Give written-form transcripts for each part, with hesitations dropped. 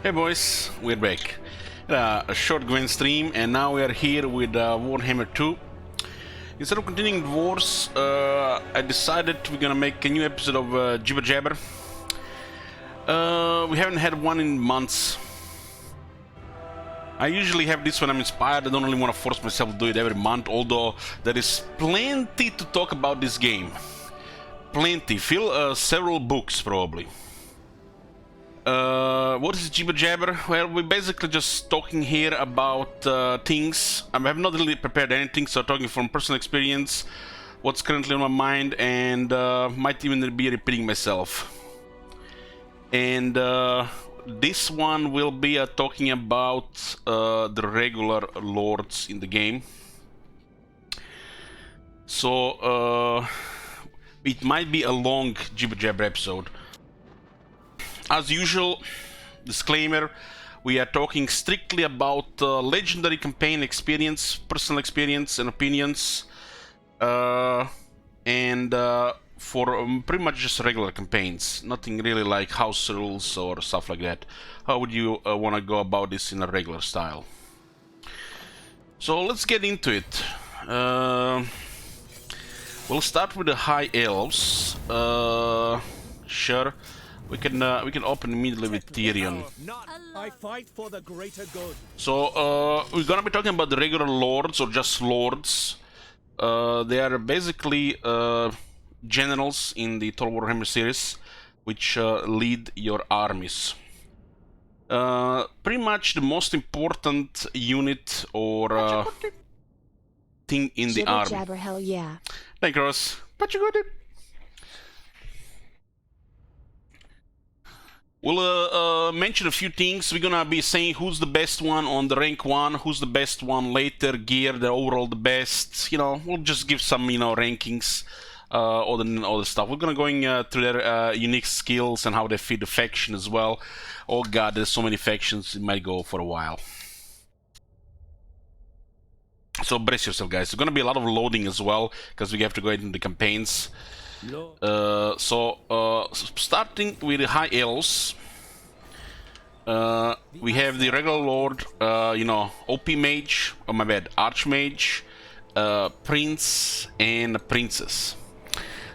Hey boys, we're back. A short Gwen stream, and now we are here with Warhammer 2. Instead of continuing Wars, I decided we're gonna make a new episode of Jibber. We haven't had one in months. I usually have this when I'm inspired. I don't really want to force myself to do it every month, although there is plenty to talk about this game. Plenty. Fill several books, probably. What is Jibber? Well, we're basically just talking here about things. I have not really prepared anything, so talking from personal experience, what's currently on my mind, and might even be repeating myself. And this one will be talking about the regular lords in the game. So it might be a long Jibber episode. As usual, disclaimer, we are talking strictly about legendary campaign experience, personal experience and opinions, and for pretty much just regular campaigns, nothing really like house rules or stuff like that. How would you want to go about this in a regular style? So let's get into it. We'll start with the High Elves. Sure. We can open immediately with Tyrion. I fight for the greater good. So we're gonna be talking about the regular lords or just lords. They are basically generals in the Total Warhammer series, which lead your armies. Pretty much the most important unit or thing in the army. Jabber, hell yeah. Thank you, Ross. But you got it. We'll mention a few things. We're gonna be saying who's the best one on the rank 1, who's the best one later, gear, the overall the best. You know, we'll just give some, you know, rankings, all the stuff. We're gonna going through their unique skills and how they fit the faction as well. Oh god, there's so many factions, it might go for a while. So brace yourself, guys. There's gonna be a lot of loading as well, because we have to go into the campaigns. Starting with the High Elves, we have the regular lord, you know, OP mage, oh my bad, archmage, prince, and princess.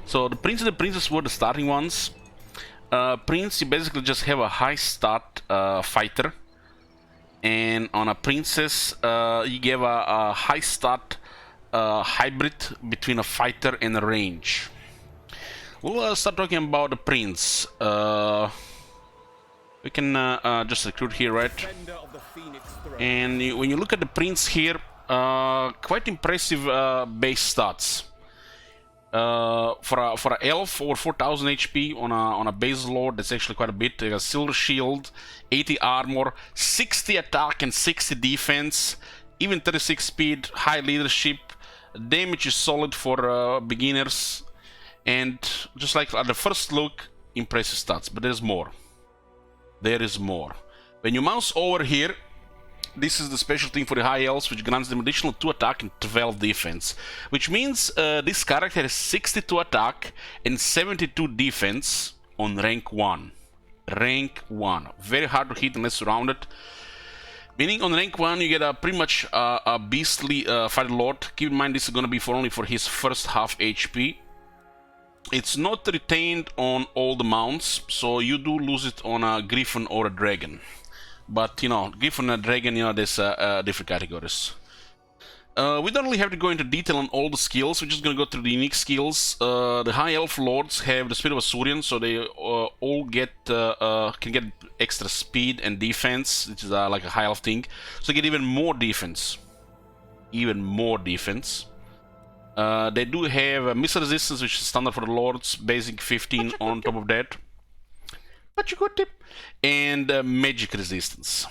So the prince and the princess were the starting ones. Prince, you basically just have a high stat fighter, and on a princess, you give a high stat hybrid between a fighter and a range. We'll start talking about the prince. We can just recruit here, right? And when you look at the prince here, quite impressive base stats. For an elf, over 4,000 HP on a base lord, that's actually quite a bit. They got silver shield, 80 armor, 60 attack and 60 defense, even 36 speed, high leadership. Damage is solid for beginners. And just like at the first look, impressive stats, but there's more. There is more. When you mouse over here, this is the special thing for the High Elves, which grants them additional 2 attack and 12 defense. Which means this character has 62 attack and 72 defense on rank 1. Rank 1. Very hard to hit unless surrounded. Meaning on rank 1 you get a pretty much a beastly fighter lord. Keep in mind this is going to be only for his first half HP. It's not retained on all the mounts, so you do lose it on a griffin or a dragon. But, you know, griffin and dragon, you know, there's different categories. We don't really have to go into detail on all the skills, we're just gonna go through the unique skills. The High Elf Lords have the Spirit of a Saurian, so they all get can get extra speed and defense, which is like a High Elf thing. So they get even more defense. Even more defense. They do have missile resistance, which is standard for the lords, basic 15 on top of that. But you got tip. And magic resistance.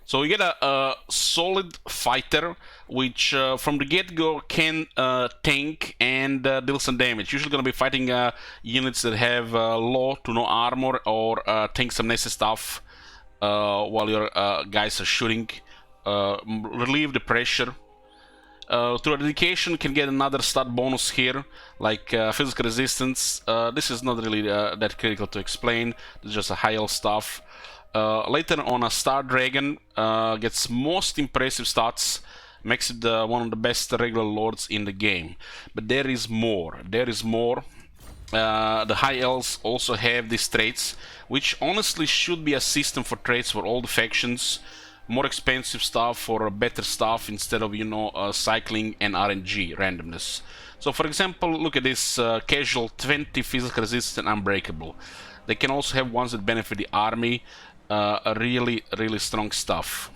So you get a solid fighter, which from the get-go can tank and deal some damage. Usually going to be fighting units that have low to no armor or tank some nasty stuff while your guys are shooting. Relieve the pressure. Through a dedication can get another stat bonus here, like physical resistance. This is not really that critical to explain. It's just a high elf stuff. Later on, a Star Dragon gets most impressive stats, makes it one of the best regular lords in the game. But there is more. There is more. The High Elves also have these traits, which honestly should be a system for traits for all the factions. More expensive stuff for better stuff instead of, you know, cycling and RNG randomness. So for example, look at this casual 20 physical resistance and unbreakable. They can also have ones that benefit the army. Really strong stuff.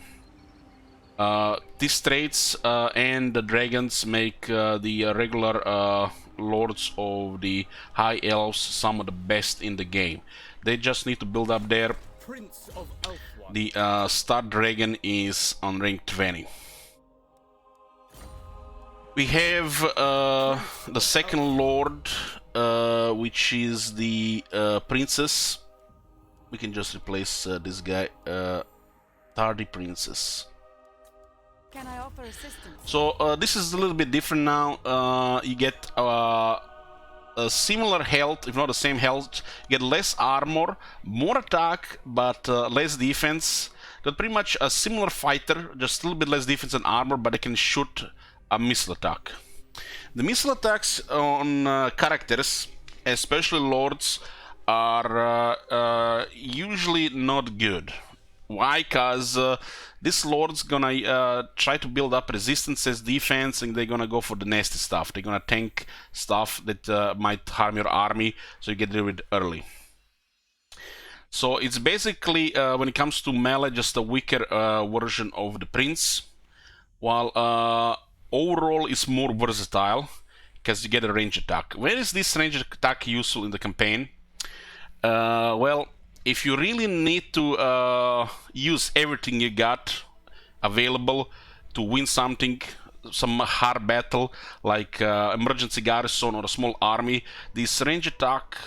These traits and the dragons make the regular lords of the High Elves some of the best in the game. They just need to build up there. Prince of Elfwa. The Star Dragon is on rank 20. We have the second lord, which is the princess. We can just replace this guy, Tardy Princess. Can I offer assistance? So this is a little bit different now. You get a similar health, if not the same health. You get less armor, more attack, but less defense. Got pretty much a similar fighter, just a little bit less defense and armor, but they can shoot a missile attack. The missile attacks on characters, especially lords, are usually not good. Why? Because this lord's gonna try to build up resistance as defense, and they're gonna go for the nasty stuff. They're gonna tank stuff that might harm your army, so you get rid of it early. So it's basically, when it comes to melee, just a weaker version of the prince, while overall it's more versatile, because you get a range attack. Where is this range attack useful in the campaign? Well, if you really need to use everything you got available to win something, some hard battle, like emergency garrison or a small army, this range attack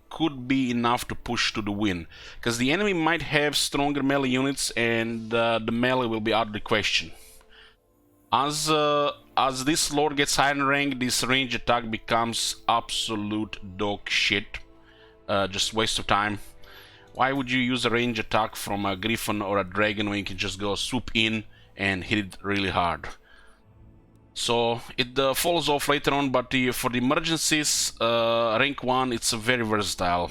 could be enough to push to the win. Because the enemy might have stronger melee units, and the melee will be out of the question. As this lord gets higher in rank, this range attack becomes absolute dog shit. Just waste of time. Why would you use a range attack from a griffin or a dragon when you can just go swoop in and hit it really hard? So it falls off later on, but for the emergencies, rank 1, it's very versatile.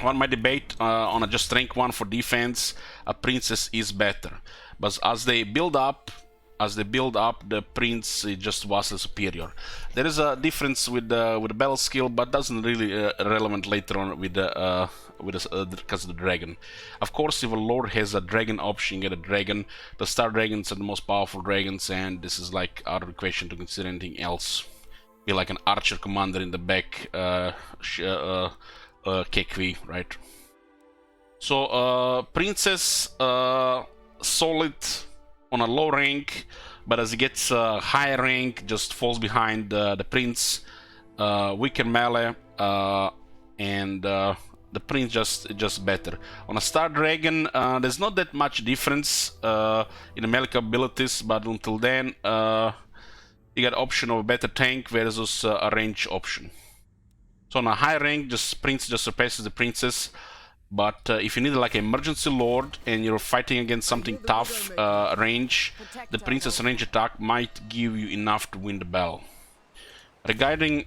One might debate on a just rank 1 for defense, a princess is better. But as they build up, the prince is just vastly superior. There is a difference with the battle skill, but doesn't really relevant later on with the because of the dragon. Of course, if a lord has a dragon option, you get a dragon. The star dragons are the most powerful dragons, and this is like out of the question to consider anything else. Be like an archer commander in the back, Kekvi, right? So princess, solid on a low rank, but as he gets higher rank, just falls behind the prince. Weaker melee, and the prince just better. On a star dragon, there's not that much difference in the melee abilities, but until then, you get option of a better tank versus a range option. So on a high rank, prince just surpasses the princess. But if you need like an emergency lord and you're fighting against something tough range, the princess range attack might give you enough to win the battle. Regarding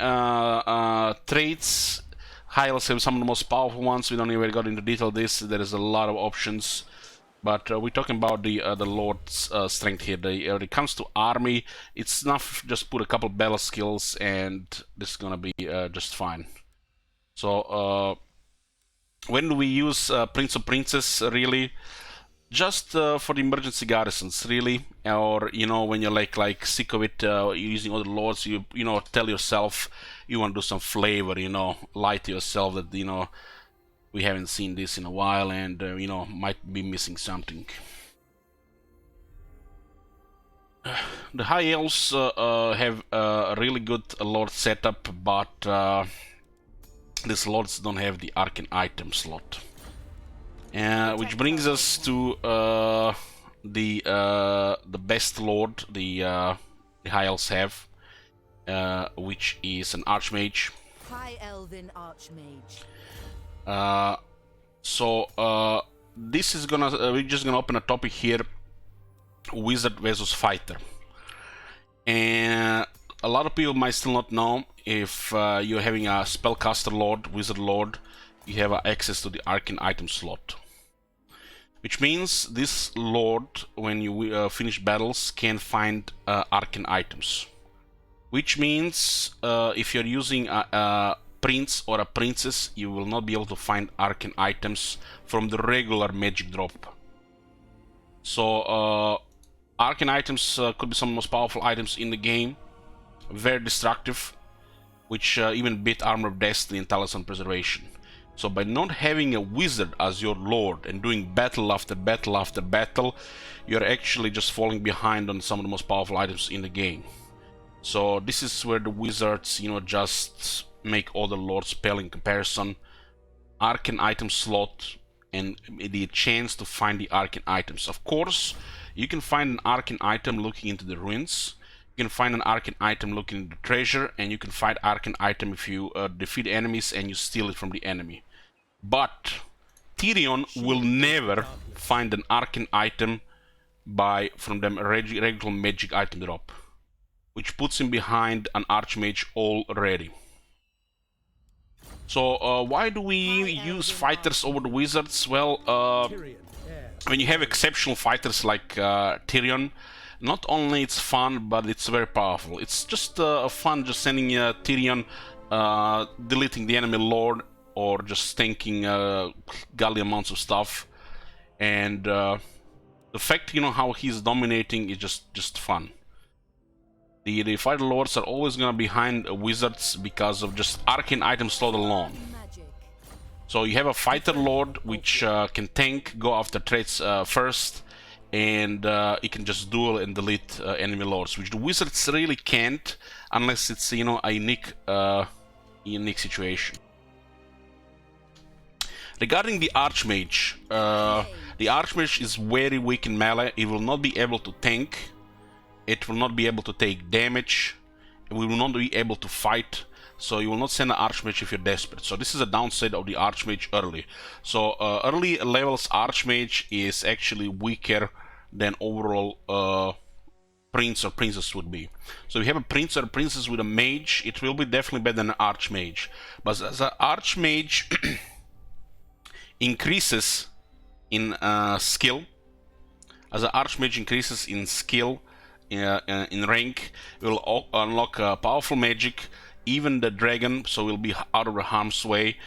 traits, High Elves have some of the most powerful ones. We don't even got into detail this. There is a lot of options, but we're talking about the lord's strength here. When it comes to army, it's enough just put a couple battle skills and this is gonna be just fine. So when do we use Prince or Princess, really? Just for the emergency garrisons, really, or you know, when you're like sick of it using other lords, you know, tell yourself you want to do some flavor, you know, lie to yourself that, you know, we haven't seen this in a while, and you know, might be missing something. The High Elves have a really good lord setup, but these lords don't have the Arcane Item slot. Which brings us to the best lord the High Elves have, which is an Archmage. High Elven Archmage. So this is gonna we're just gonna open a topic here: wizard versus fighter. And a lot of people might still not know, if you're having a spellcaster lord, wizard lord, you have access to the arcane item slot, which means this lord, when you finish battles, can find arcane items, which means if you're using a prince or a princess, you will not be able to find arcane items from the regular magic drop. So arcane items could be some of the most powerful items in the game, very destructive, which even beat Armor of Destiny and Talisman Preservation. So by not having a wizard as your lord and doing battle after battle after battle, you're actually just falling behind on some of the most powerful items in the game. So this is where the wizards, you know, just make all the lords pale in comparison. Arcane item slot and the chance to find the arcane items. Of course, you can find an arcane item looking into the ruins. You can find an arcane item looking into the treasure, and you can find arcane item if you defeat enemies and you steal it from the enemy. But Tyrion will never find an arcane item from the regular magic item drop, which puts him behind an archmage already. So why do we use fighters over the wizards? Well, when you have exceptional fighters like Tyrion, not only it's fun, but it's very powerful. It's just fun just sending Tyrion, deleting the enemy lord, or just tanking gully amounts of stuff. And the fact, you know, how he's dominating is just fun. The fighter lords are always gonna be behind wizards because of just arcane item slot alone. So you have a fighter lord which can tank, go after threats first, and it can just duel and delete enemy lords, which the wizards really can't unless it's, you know, a unique situation. Regarding the Archmage, the Archmage is very weak in melee. It will not be able to tank, it will not be able to take damage, we will not be able to fight, so you will not send an Archmage if you're desperate. So this is a downside of the Archmage early. So early levels Archmage is actually weaker than overall Prince or Princess would be. So if you have a Prince or a Princess with a Mage, it will be definitely better than an Archmage. But as an Archmage increases in skill, as an Archmage increases in skill, in rank, will unlock powerful magic, even the dragon, so will be out of the harm's way,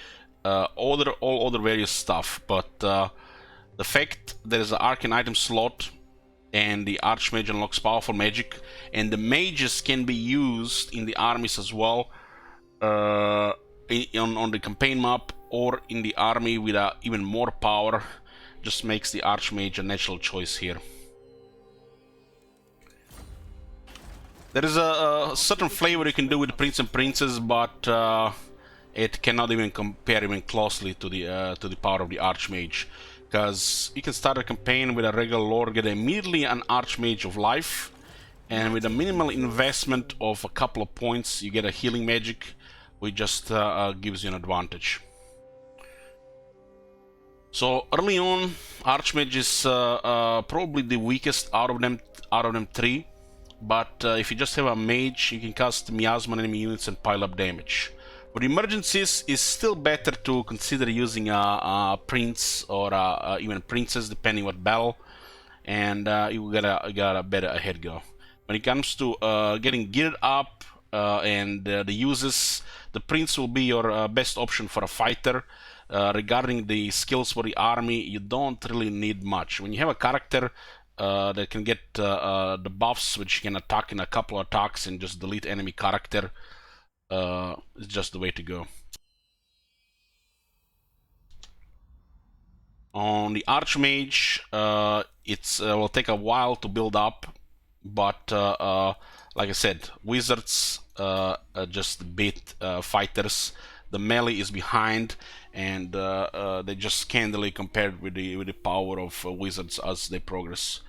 all other various stuff. But the fact there is an arcane item slot and the Archmage unlocks powerful magic, and the mages can be used in the armies as well, on the campaign map or in the army with even more power, just makes the Archmage a natural choice here. There is a certain flavor you can do with Prince and Princess, but it cannot even compare even closely to the power of the Archmage, because you can start a campaign with a regular lord, get immediately an Archmage of life, and with a minimal investment of a couple of points, you get a healing magic, which just gives you an advantage. So early on, Archmage is probably the weakest out of them three. But if you just have a mage, you can cast miasma on enemy units and pile up damage. For emergencies, it's still better to consider using a prince or even a princess, depending what battle, and you got a better ahead go. When it comes to getting geared up and the uses, the prince will be your best option for a fighter. Regarding the skills for the army, you don't really need much. When you have a character that can get the buffs, which can attack in a couple of attacks and just delete enemy character, it's just the way to go. On the Archmage, it will take a while to build up, but like I said, wizards just beat fighters. The melee is behind, and they just scantily compared with the power of wizards as they progress.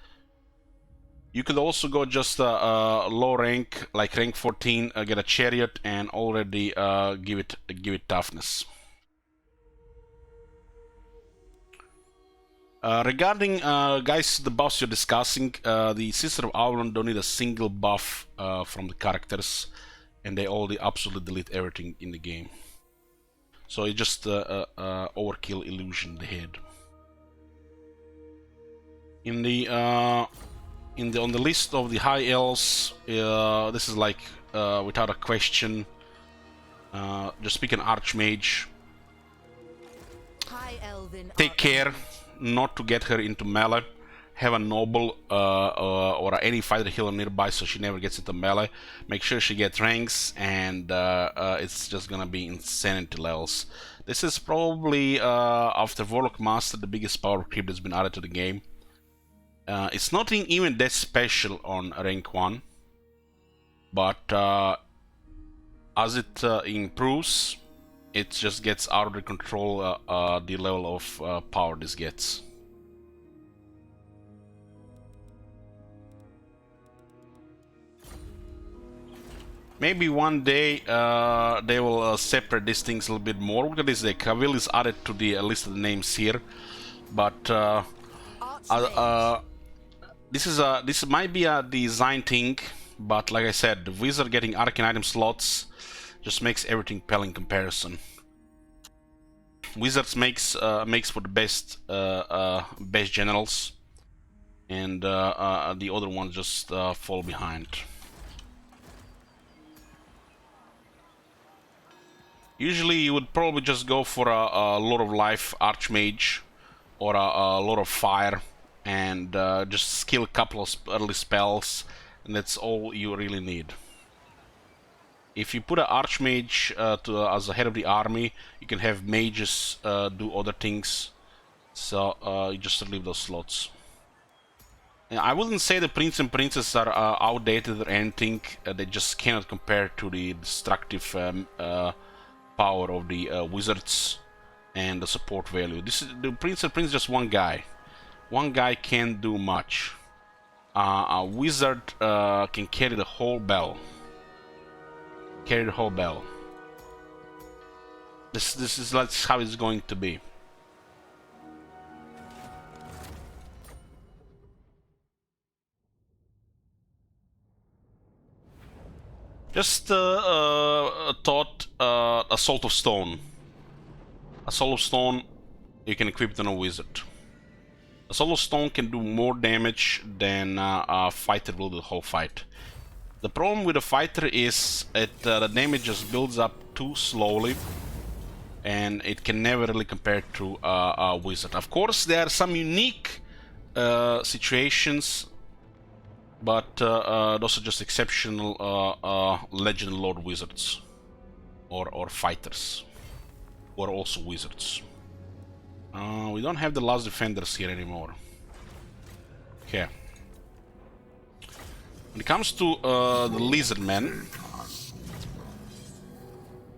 You could also go just low rank, like rank 14, get a chariot, and already give it toughness. Regarding guys, the buffs you're discussing, the Sister of Auron don't need a single buff from the characters, and they all absolutely delete everything in the game. So it's just overkill illusion they had. On the list of the High Elves, this is like without a question. Just pick an Archmage. High Elven Take care not to get her into melee. Have a noble or any fighter healer nearby so she never gets into melee. Make sure she gets ranks, and it's just gonna be insanity levels. This is probably after Warlock Master the biggest power creep that's been added to the game. It's not even that special on rank 1, but as it improves, it just gets out of control the level of power this gets. Maybe one day they will separate these things a little bit more. Look at this, the Cavill is added to the list of the names here, but this might be a design thing. But like I said, the wizard getting arcane item slots just makes everything pale in comparison. Wizards makes for the best generals, and the other ones just fall behind. Usually you would probably just go for a Lord of Life Archmage or a Lord of Fire and just skill a couple of early spells, and that's all you really need. If you put an Archmage as the head of the army, you can have mages do other things, so you just leave those slots. And I wouldn't say the Prince and Princess are outdated or anything, they just cannot compare to the destructive power of the wizards and the support value. This is the Prince and Princess, just one guy. One guy can't do much. A wizard can carry the whole bell. Carry the whole bell. This is that's how it's going to be. Just a thought, a Salt of Stone. A Salt of Stone, you can equip it on a wizard. A Salt of Stone can do more damage than a fighter will do the whole fight. The problem with a fighter is that the damage just builds up too slowly, and it can never really compare to a wizard. Of course, there are some unique situations, but those are just exceptional Legend Lord wizards or fighters, or also wizards. We don't have the last defenders here anymore. Okay. When it comes to the Lizardmen,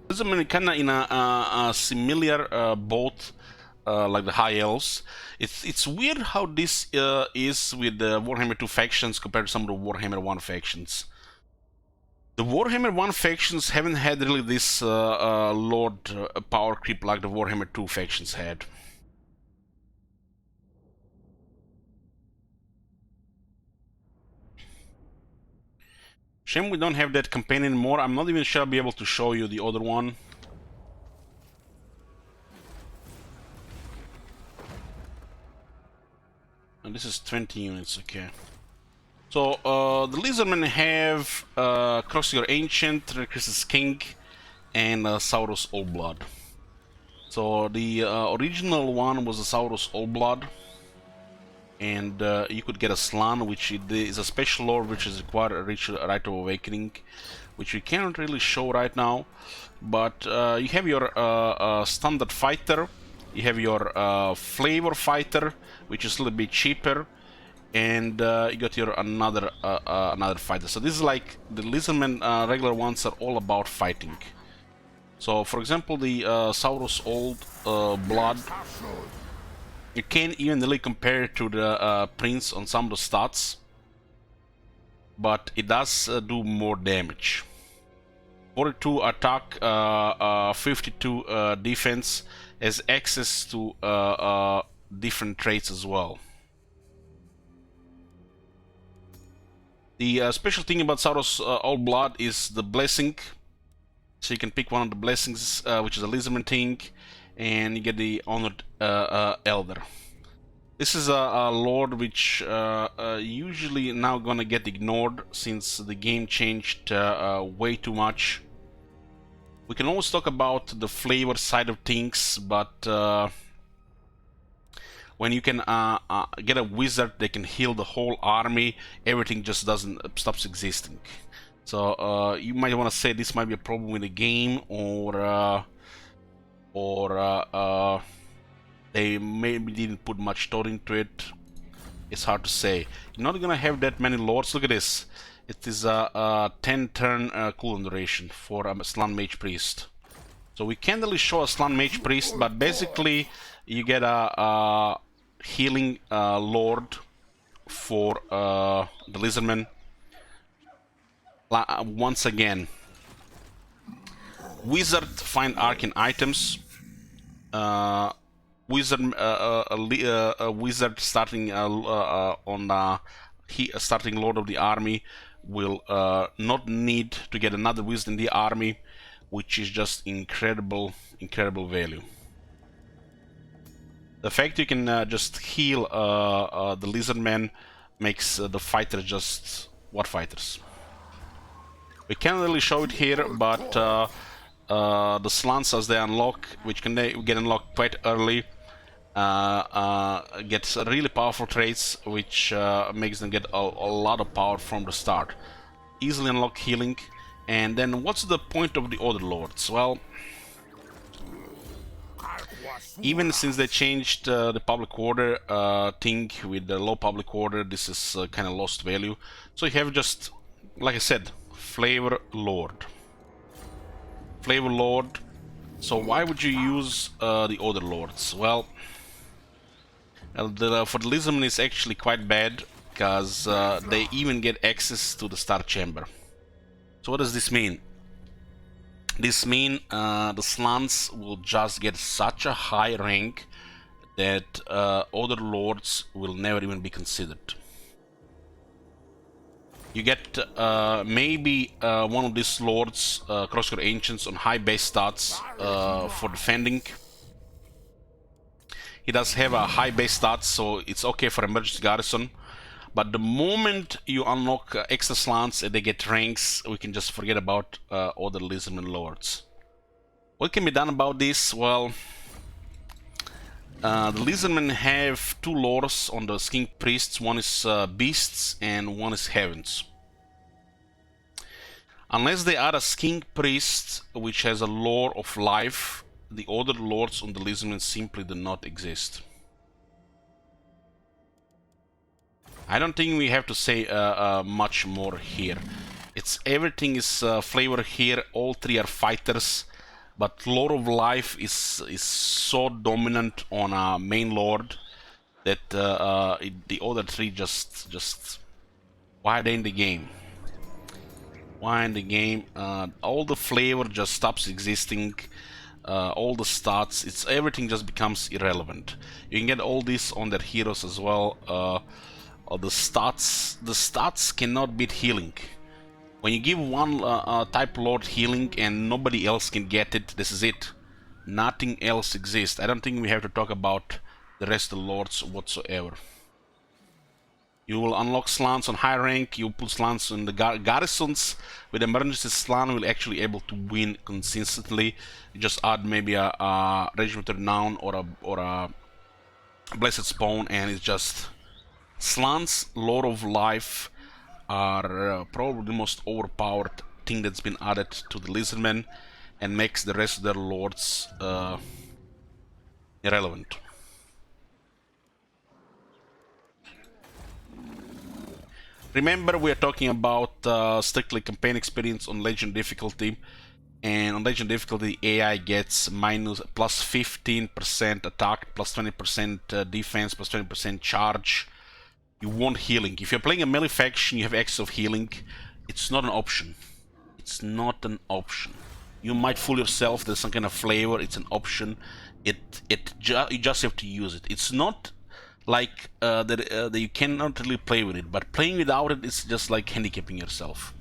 Lizardmen are kinda in a similar boat like the High Elves. It's weird how this is with the Warhammer 2 factions compared to some of the Warhammer 1 factions. The Warhammer 1 factions haven't had really this Lord power creep like the Warhammer 2 factions had. Shame we don't have that campaign anymore. I'm not even sure I'll be able to show you the other one. And this is 20 units, okay. So, the Lizardmen have Crosshair Ancient, Recursus King, and Saurus Allblood. So, the original one was the Saurus Allblood. And you could get a Slan, which is a special lore which is required a Rite of Awakening, which we cannot really show right now. But you have your standard fighter, you have your flavor fighter, which is a little bit cheaper, and you got your another fighter. So this is like the Lizardmen regular ones are all about fighting. So for example, the Saurus Old Blood, you can't even really compare it to the Prince on some of the stats, but it does do more damage. 42 attack, 52 defense, has access to different traits as well. The special thing about Sauros Old Blood is the blessing. So you can pick one of the blessings, which is a lizardman thing, and you get the Honored Elder. This is a lord which usually now gonna get ignored since the game changed way too much. We can always talk about the flavor side of things, but when you can get a wizard that can heal the whole army, everything just stops existing. So you might want to say this might be a problem with the game, or they maybe didn't put much thought into it. It's hard to say. You're not gonna have that many lords. Look at this. It is a 10-turn cooldown duration for a Slann Mage Priest. So we can't really show a Slann Mage Priest, but basically you get a healing lord for the Lizardman. Once again, Wizard find Arcane Items. Wizard starting starting Lord of the Army will not need to get another Wizard in the army, which is just incredible value. The fact you can just heal the Lizardmen makes the fighters just what fighters. We can't really show it here, but the slants as they unlock, which can get unlocked quite early, gets really powerful traits, which makes them get a lot of power from the start. Easily unlock healing, and then what's the point of the Other Lords? Well, even since they changed the public order thing with the low public order, this is kind of lost value. So you have just, like I said, Flavor Lord. Flavor Lord. So why would you use the Other Lords? Well, for the Lizardmen it's actually quite bad, because they even get access to the Star Chamber. So what does this mean? This means the Slants will just get such a high rank that Other Lords will never even be considered. You get maybe one of these Lords, Crosscut Ancients, on high base stats for defending. He does have a high base stats, so it's okay for emergency garrison. But the moment you unlock extra slants and they get ranks, we can just forget about other Lizardman Lords. What can be done about this? Well, the Lizardmen have two lores on the Skink Priests. One is Beasts and one is Heavens. Unless they are a Skink Priest which has a lore of life, the other lords on the Lizardmen simply do not exist. I don't think we have to say much more here. Everything is flavor here. All three are fighters, but Lord of Life is so dominant on a main lord that the other three just why are they in the game? Why in the game? All the flavor just stops existing. All the stats, everything just becomes irrelevant. You can get all this on their heroes as well. The stats cannot beat healing. When you give one type lord healing and nobody else can get it, this is it. Nothing else exists. I don't think we have to talk about the rest of the lords whatsoever. You will unlock slants on high rank. You put slants in the garrisons. With emergency slant, will actually able to win consistently. You just add maybe a Regiment Renown or a Blessed Spawn, and it's just slants. Lord of Life are probably the most overpowered thing that's been added to the Lizardmen, and makes the rest of their lords irrelevant. Remember, we are talking about strictly campaign experience on Legend difficulty, and on Legend difficulty AI gets plus 15% attack, plus 20% defense, plus 20% charge. You want healing. If you're playing a melee faction, you have access of healing. It's not an option. It's not an option. You might fool yourself, there's some kind of flavor, it's an option. you just have to use it. It's not like that you cannot really play with it, but playing without it is just like handicapping yourself.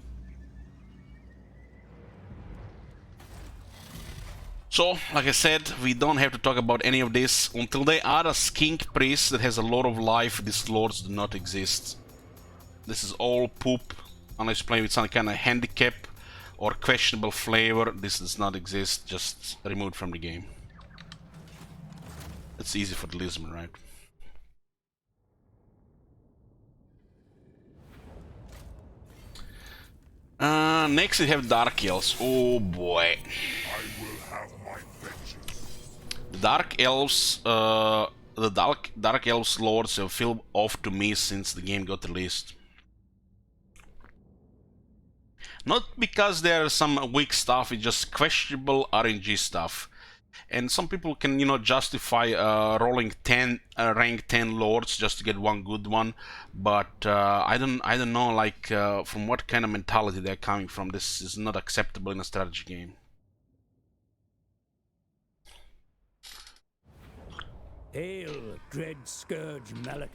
So, like I said, we don't have to talk about any of this. Until they add a skink priest that has a lot of life, these lords do not exist. This is all poop. Unless you play with some kind of handicap or questionable flavor, this does not exist. Just removed from the game. It's easy for the Lisbon, right? Next we have Dark Elves. Oh boy. The Dark Elves, Dark Elves lords have filled off to me since the game got released. Not because there is some weak stuff, it's just questionable RNG stuff. And some people can, you know, justify rolling 10 rank 10 lords just to get one good one, but I don't know, like from what kind of mentality they're coming from. This is not acceptable in a strategy game. Hail, dread scourge melody.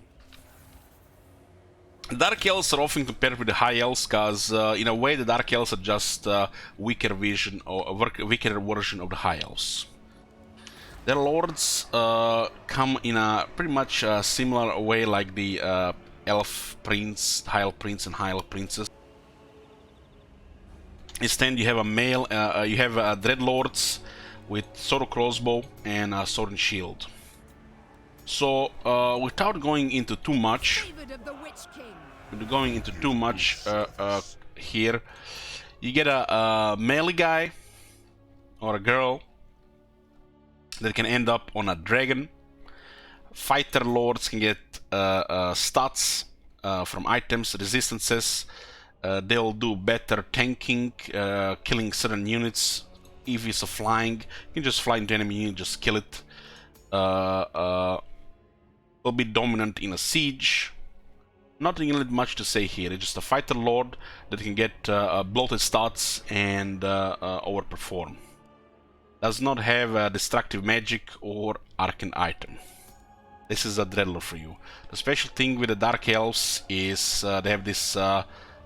Dark Elves are often compared with the High Elves because, in a way, the Dark Elves are just a weaker version or a weaker version of the High Elves. Their lords come in a pretty much similar way like the Elf Prince, High Elf Prince, and High Elf Princess. Instead, you have a male, you have Dreadlords with sword or crossbow and sword and shield. So, without going into too much, here, you get a melee guy or a girl that can end up on a dragon. Fighter lords can get stats from items, resistances. They'll do better tanking, killing certain units. If it's a flying, you can just fly into enemy unit, just kill it. Will be dominant in a siege. Not really much to say here. It's just a fighter lord that can get bloated stats and overperform. Does not have destructive magic or arcane item. This is a Dreadlord for you. The special thing with the Dark Elves is they have this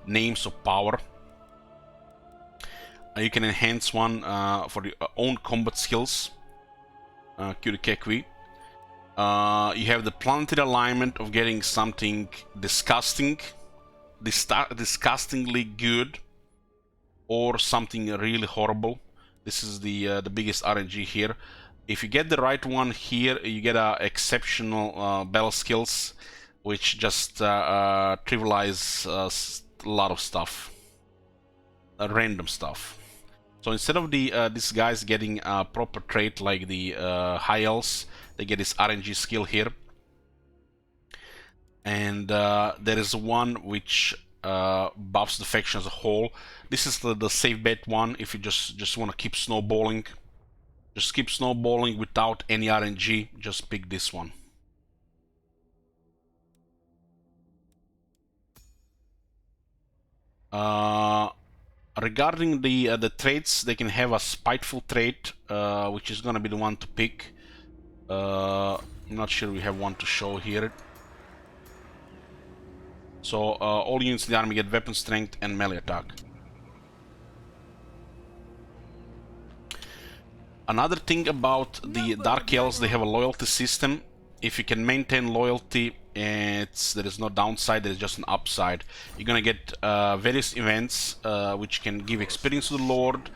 names of power. You can enhance one for your own combat skills. Kurikekwi. You have the planetary alignment of getting something disgustingly good, or something really horrible. This is the biggest RNG here. If you get the right one here, you get exceptional battle skills, which just trivialize a lot of stuff, random stuff. So instead of these guys getting a proper trait like the High Elves, they get this RNG skill here. And there is one which buffs the faction as a whole. This is the safe bet one if you just want to keep snowballing. Just keep snowballing without any RNG, just pick this one. Regarding the traits, they can have a spiteful trait, which is gonna be the one to pick. I'm not sure we have one to show here. So all units in the army get weapon strength and melee attack. Another thing about the Dark Elves, they have a loyalty system. If you can maintain loyalty, there is no downside, there is just an upside. You're gonna get various events which can give experience to the Lord.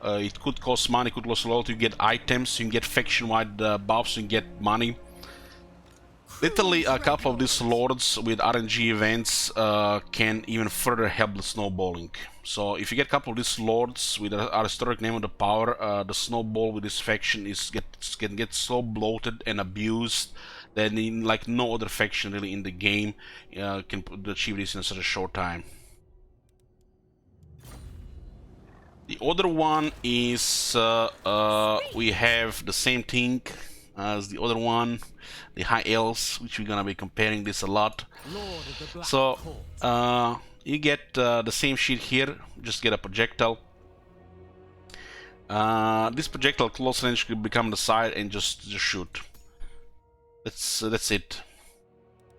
It could cost money, could cost loyalty. You get items, you can get faction-wide buffs, you can get money. Literally, a couple of these lords with RNG events can even further help the snowballing. So if you get a couple of these lords with a historic name of the power, the snowball with this faction can get so bloated and abused that in like no other faction really in the game can achieve this in such a short time. The other one is we have the same thing as the other one, the High Elves, which we're gonna be comparing this a lot. So you get the same shit here, just get a projectile. This projectile close range could become the side and just shoot. That's it.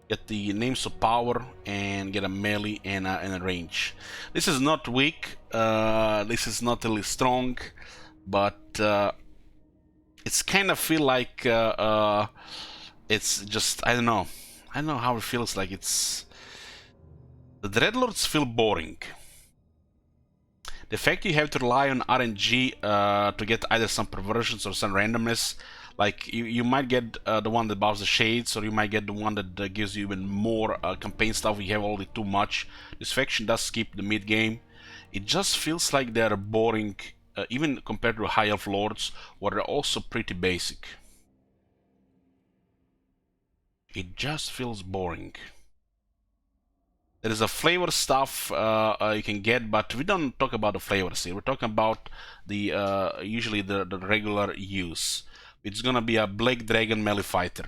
Get the names of power and get a melee and a range. This is not weak. This is not really strong, but it's kind of feel like it's just I don't know how it feels like. It's the Dreadlords feel boring. The fact you have to rely on RNG to get either some perversions or some randomness, like you might get the one that buffs the shades, or you might get the one that gives you even more campaign stuff. You have already too much. This faction does skip the mid game. It just feels like they're boring, even compared to High Elf Lords, where they're also pretty basic. It just feels boring. There is a flavor stuff you can get, but we don't talk about the flavors here. We're talking about the usually the regular use. It's gonna be a Black Dragon melee fighter.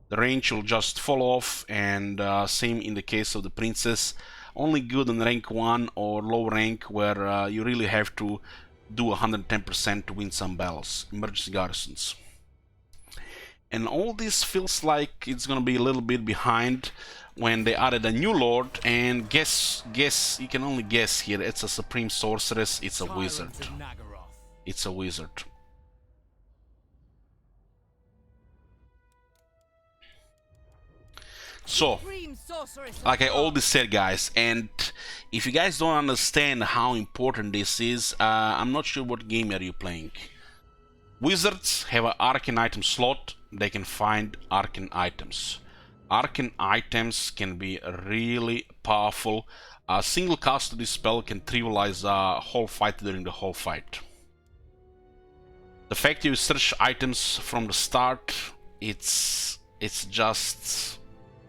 The range will just fall off, and same in the case of the princess. Only good on rank 1 or low rank, where you really have to do 110% to win some battles. Emergency garrisons. And all this feels like it's gonna be a little bit behind when they added a new lord, and guess, you can only guess here, it's a Supreme Sorceress, it's a wizard. It's a wizard. So, like I always said, guys, and if you guys don't understand how important this is, I'm not sure what game are you playing. Wizards have an Arcane Item slot. They can find Arcane Items. Arcane Items can be really powerful. A single cast of this spell can trivialize a whole fight during the whole fight. The fact you search items from the start, it's just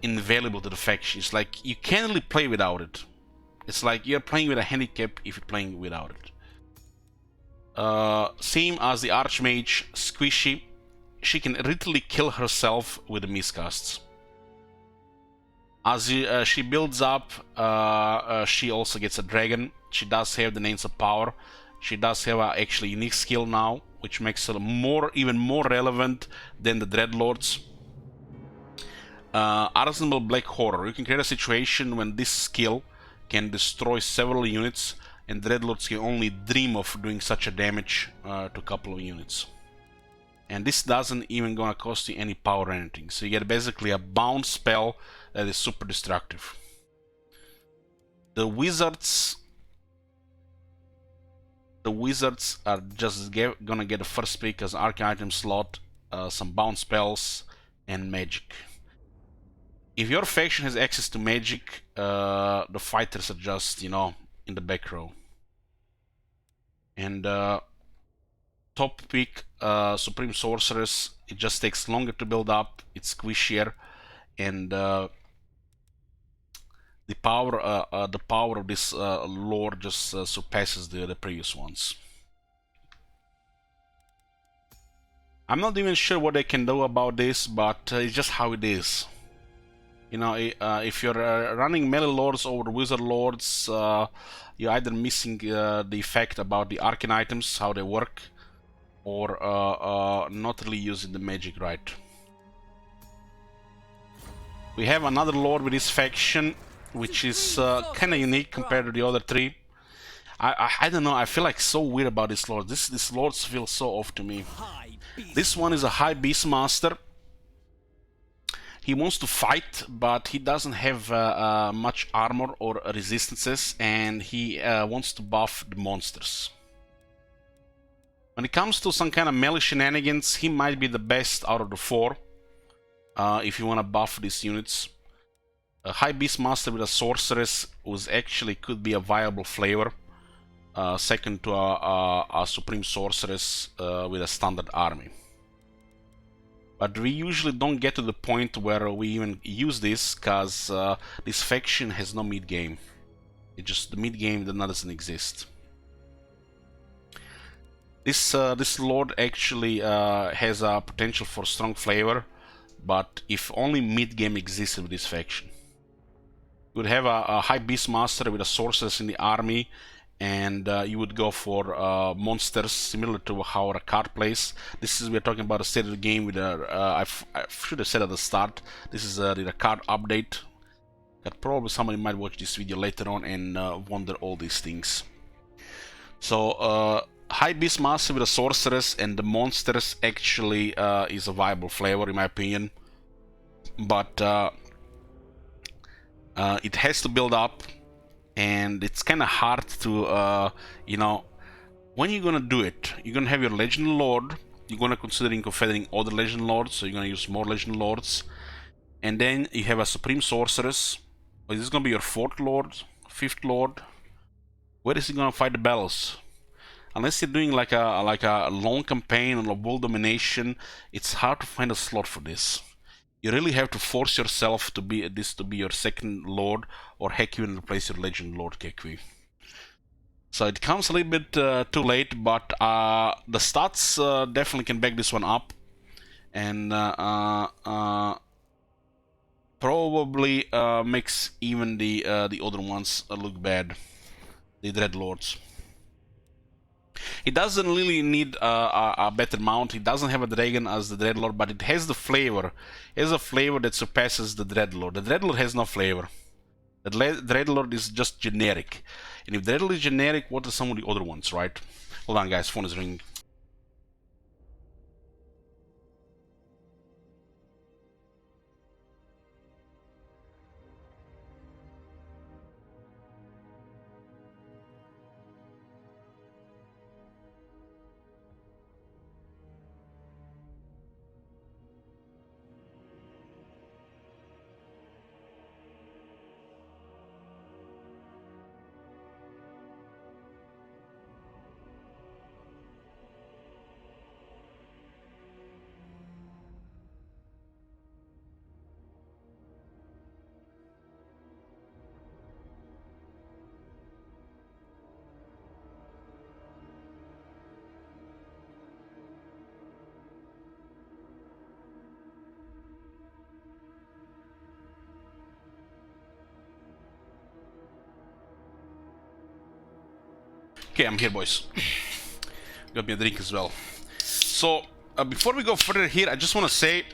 invaluable to the faction. It's like you can't really play without it. It's like you're playing with a handicap if you're playing without it. Same as the Archmage, Squishy. She can literally kill herself with the miscasts. As she builds up, she also gets a dragon. She does have the Names of Power. She does have a actually unique skill now, which makes her even more relevant than the Dreadlords. Arsenal Black Horror. You can create a situation when this skill can destroy several units, and Dreadlords can only dream of doing such a damage to a couple of units. And this doesn't even gonna cost you any power or anything. So you get basically a bound spell that is super destructive. The wizards are just gonna get a first pick as Arcane Item slot, some bound spells, and magic. If your faction has access to magic, the fighters are just, in the back row. And top pick, Supreme Sorceress. It just takes longer to build up. It's squishier, and the power of this lore just surpasses the previous ones. I'm not even sure what they can do about this, but it's just how it is. If you're running melee lords over wizard lords, you're either missing the effect about the Arcane Items, how they work, or not really using the magic right. We have another lord with this faction, which is kind of unique compared to the other three. I don't know, I feel like so weird about this lord. This lords feel so off to me. This one is a High Beast Master. He wants to fight, but he doesn't have much armor or resistances, and he wants to buff the monsters. When it comes to some kind of melee shenanigans, he might be the best out of the four, if you want to buff these units. A High Beast Master with a Sorceress was actually could be a viable flavor, second to a Supreme Sorceress with a standard army. But we usually don't get to the point where we even use this, because this faction has no mid game. It's just the mid game that doesn't exist. This lord actually has a potential for strong flavor, but if only mid game existed with this faction. You would have a High Beast Master with a Sorceress in the army, and you would go for monsters similar to how a card plays. This is, we're talking about a state of the game with I should have said at the start, this is the card update. That probably somebody might watch this video later on and wonder all these things. So High Beast Master with a Sorceress and the monsters actually is a viable flavor in my opinion, but it has to build up, and it's kind of hard to you know, when you're gonna do it, you're gonna have your Legend Lord, you're gonna consider confederating other Legend Lords, so you're gonna use more Legend Lords, and then you have a Supreme Sorceress. Is this gonna be your 4th Lord, 5th Lord? Where is he gonna fight the battles? Unless you're doing like a long campaign on a world domination, it's hard to find a slot for this. You really have to force yourself to be your 2nd Lord, or heck, even replace your Legend Lord Kekwi. So it comes a little bit too late, but the stats definitely can back this one up, and probably makes even the other ones look bad, the Dreadlords. It doesn't really need a better mount. It doesn't have a dragon as the Dreadlord, but it has the flavor. It has a flavor that surpasses the Dreadlord. The Dreadlord has no flavor. The Dreadlord is just generic. And if Dreadlord is generic, what are some of the other ones, right? Hold on, guys. Phone is ringing. Okay, I'm here, boys. Got me a drink as well. So, before we go further here, I just want to say,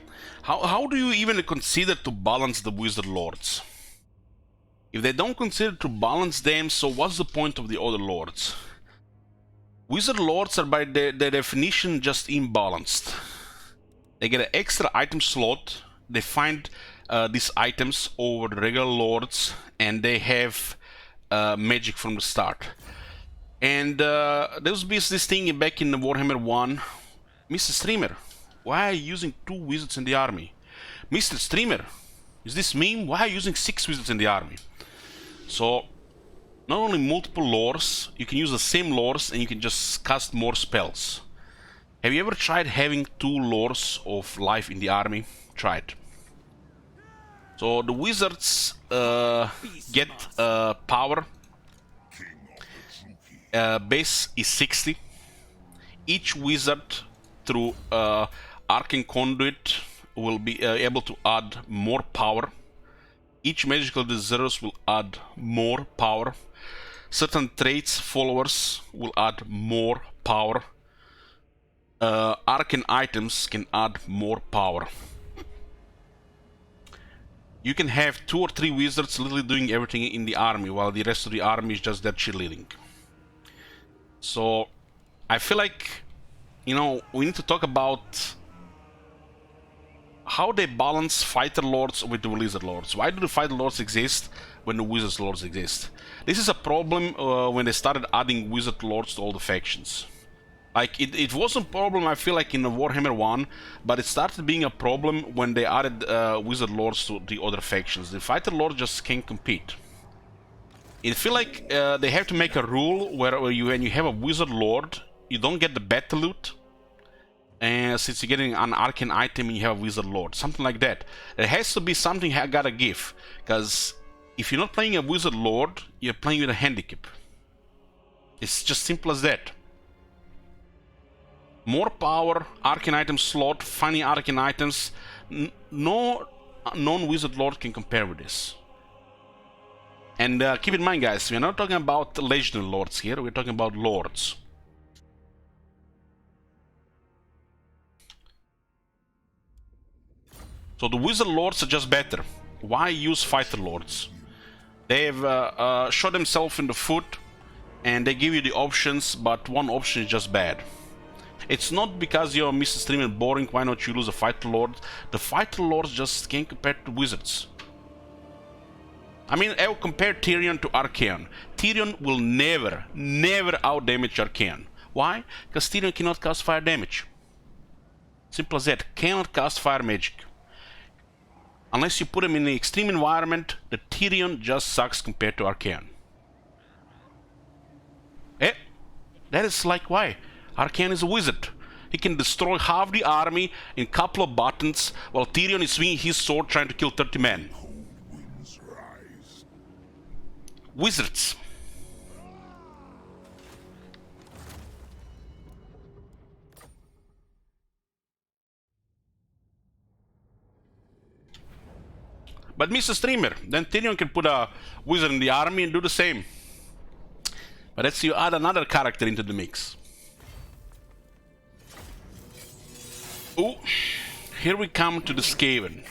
how do you even consider to balance the Wizard Lords? If they don't consider to balance them, so what's the point of the other Lords? Wizard Lords are by their definition just imbalanced. They get an extra item slot, they find these items over the regular Lords, and they have magic from the start. And there was this thing back in the Warhammer 1. Mr. Streamer, why are you using 2 wizards in the army? Mr. Streamer, is this meme? Why are you using 6 wizards in the army? So, not only multiple lores, you can use the same lores and you can just cast more spells. Have you ever tried having 2 lores of life in the army? Try it. So the wizards get power. Base is 60. Each wizard through Arcane Conduit will be able to add more power. Each magical desires will add more power. Certain traits followers will add more power. Arcane items can add more power. You can have 2 or 3 wizards literally doing everything in the army, while the rest of the army is just their cheerleading. So, I feel like, you know, we need to talk about how they balance Fighter Lords with the Wizard Lords. Why do the Fighter Lords exist when the Wizard Lords exist? This is a problem when they started adding Wizard Lords to all the factions. Like, it wasn't a problem, I feel like, in the Warhammer 1, but it started being a problem when they added Wizard Lords to the other factions. The Fighter Lords just can't compete. I feel like they have to make a rule where when you have a Wizard Lord, you don't get the battle loot. And since you're getting an Arcane item and you have a Wizard Lord, something like that. There has to be something I gotta give, because if you're not playing a Wizard Lord, you're playing with a handicap. It's just simple as that. More power, Arcane item slot, finding Arcane items. No non-Wizard Lord can compare with this. And keep in mind, guys, we're not talking about legendary lords here, we're talking about lords. So the wizard lords are just better. Why use fighter lords? They've shot themselves in the foot, and they give you the options, but one option is just bad. It's not because you're Mr. Stream and boring, why not you lose a fighter lord? The fighter lords just can't compare to wizards. I mean, I will compare Tyrion to Arcane. Tyrion will never outdamage Arcane. Why? Because Tyrion cannot cast fire damage. Simple as that. Cannot cast fire magic. Unless you put him in an extreme environment, the Tyrion just sucks compared to Arcane. That is like why. Arcane is a wizard. He can destroy half the army in a couple of buttons, while Tyrion is swinging his sword trying to kill 30 men. Wizards. But Mr. Streamer, then Tyrion can put a wizard in the army and do the same. But let's you add another character into the mix. Oh, here we come to the Skaven.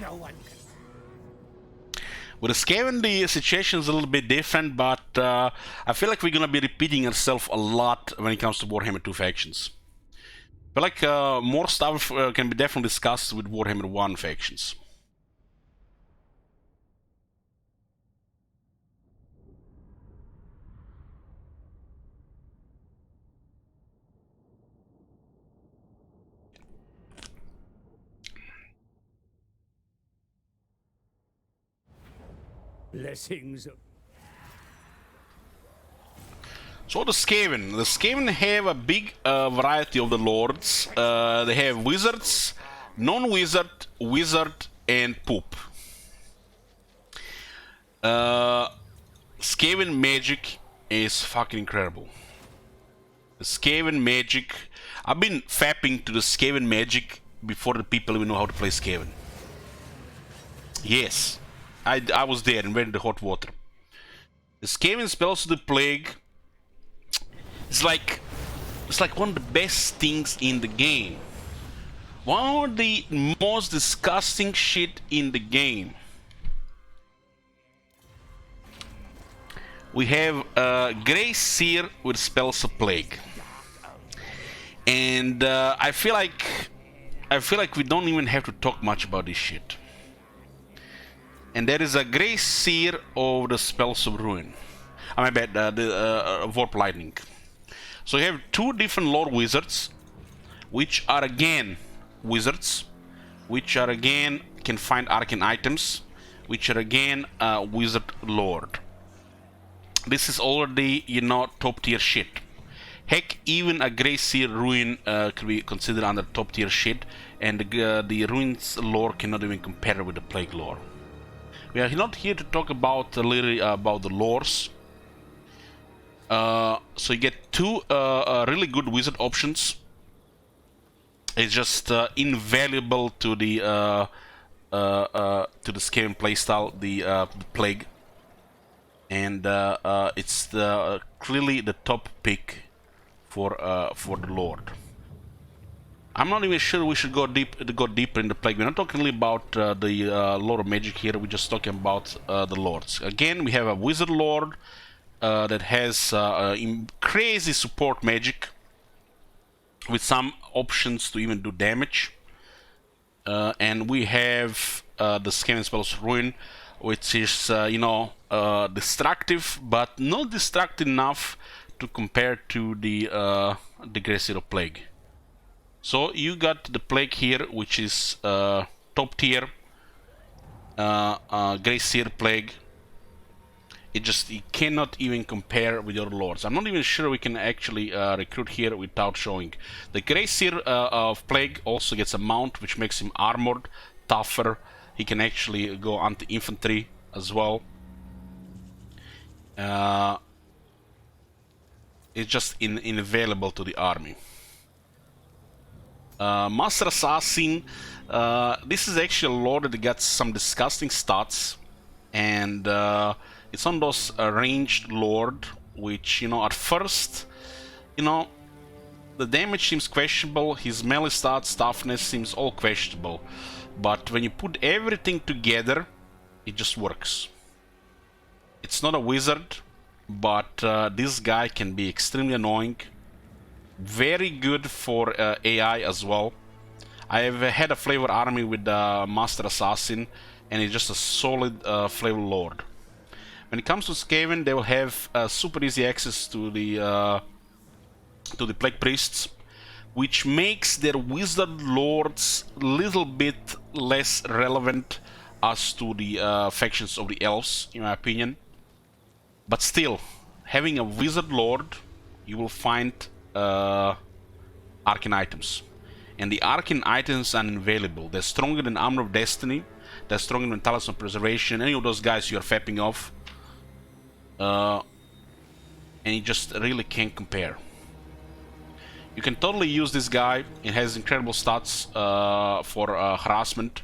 No one can. With the Skaven, the situation is a little bit different, but I feel like we're gonna be repeating ourselves a lot when it comes to Warhammer 2 factions. I feel like more stuff can be definitely discussed with Warhammer 1 factions. Blessings of So the Skaven have a big variety of the lords. They have wizards, non-wizard, wizard, and poop. Skaven magic is fucking incredible. The Skaven magic, I've been fapping to the Skaven magic before the people even know how to play Skaven. Yes, I was there and went in the hot water. The Skaven spells of the plague. It's like one of the best things in the game. One of the most disgusting shit in the game. We have Grey Seer with spells of plague, and I feel like we don't even have to talk much about this shit. And there is a Grey Seer of the spells of ruin. My bad, the warp lightning. So you have two different lore wizards, which are again wizards, which are again can find arcane items, which are again wizard lord. This is already, you know, top tier shit. Heck, even a Grey Seer ruin could be considered under top tier shit, and the ruins lore cannot even compare with the plague lore. We are not here to talk about literally about the lores. So you get two really good wizard options. It's just invaluable to the Skaven playstyle, the plague, and it's clearly the top pick for the lord. I'm not even sure we should go deeper in the plague. We're not talking really about the lore of magic here. We're just talking about the lords. Again, we have a wizard lord that has crazy support magic with some options to even do damage. And we have the Skaven spells ruin, which is destructive, but not destructive enough to compare to the Grey Seer of Plague. So you got the plague here, which is top tier Grey Seer plague. It cannot even compare with your lords. I'm not even sure we can actually recruit here without showing. The Grey Seer of plague also gets a mount, which makes him armored, tougher. He can actually go anti-infantry as well. It's just inavailable to the army. Master Assassin, this is actually a lord that gets some disgusting stats. and it's on those ranged lord, which, you know, at first, you know, the damage seems questionable, his melee stats, toughness seems all questionable, but when you put everything together, it just works. It's not a wizard, but this guy can be extremely annoying, very good for AI as well. I have had a flavor army with Master Assassin, and it's just a solid flavor lord. When it comes to Skaven, they will have super easy access to the Plague Priests, which makes their Wizard Lords a little bit less relevant as to the factions of the Elves, in my opinion. But still, having a Wizard Lord, you will find Arcane Items. And the Arcane Items are invaluable. They're stronger than Armor of Destiny, they're stronger than Talisman of Preservation, any of those guys you're fapping off. And you just really can't compare. You can totally use this guy. It has incredible stats for harassment.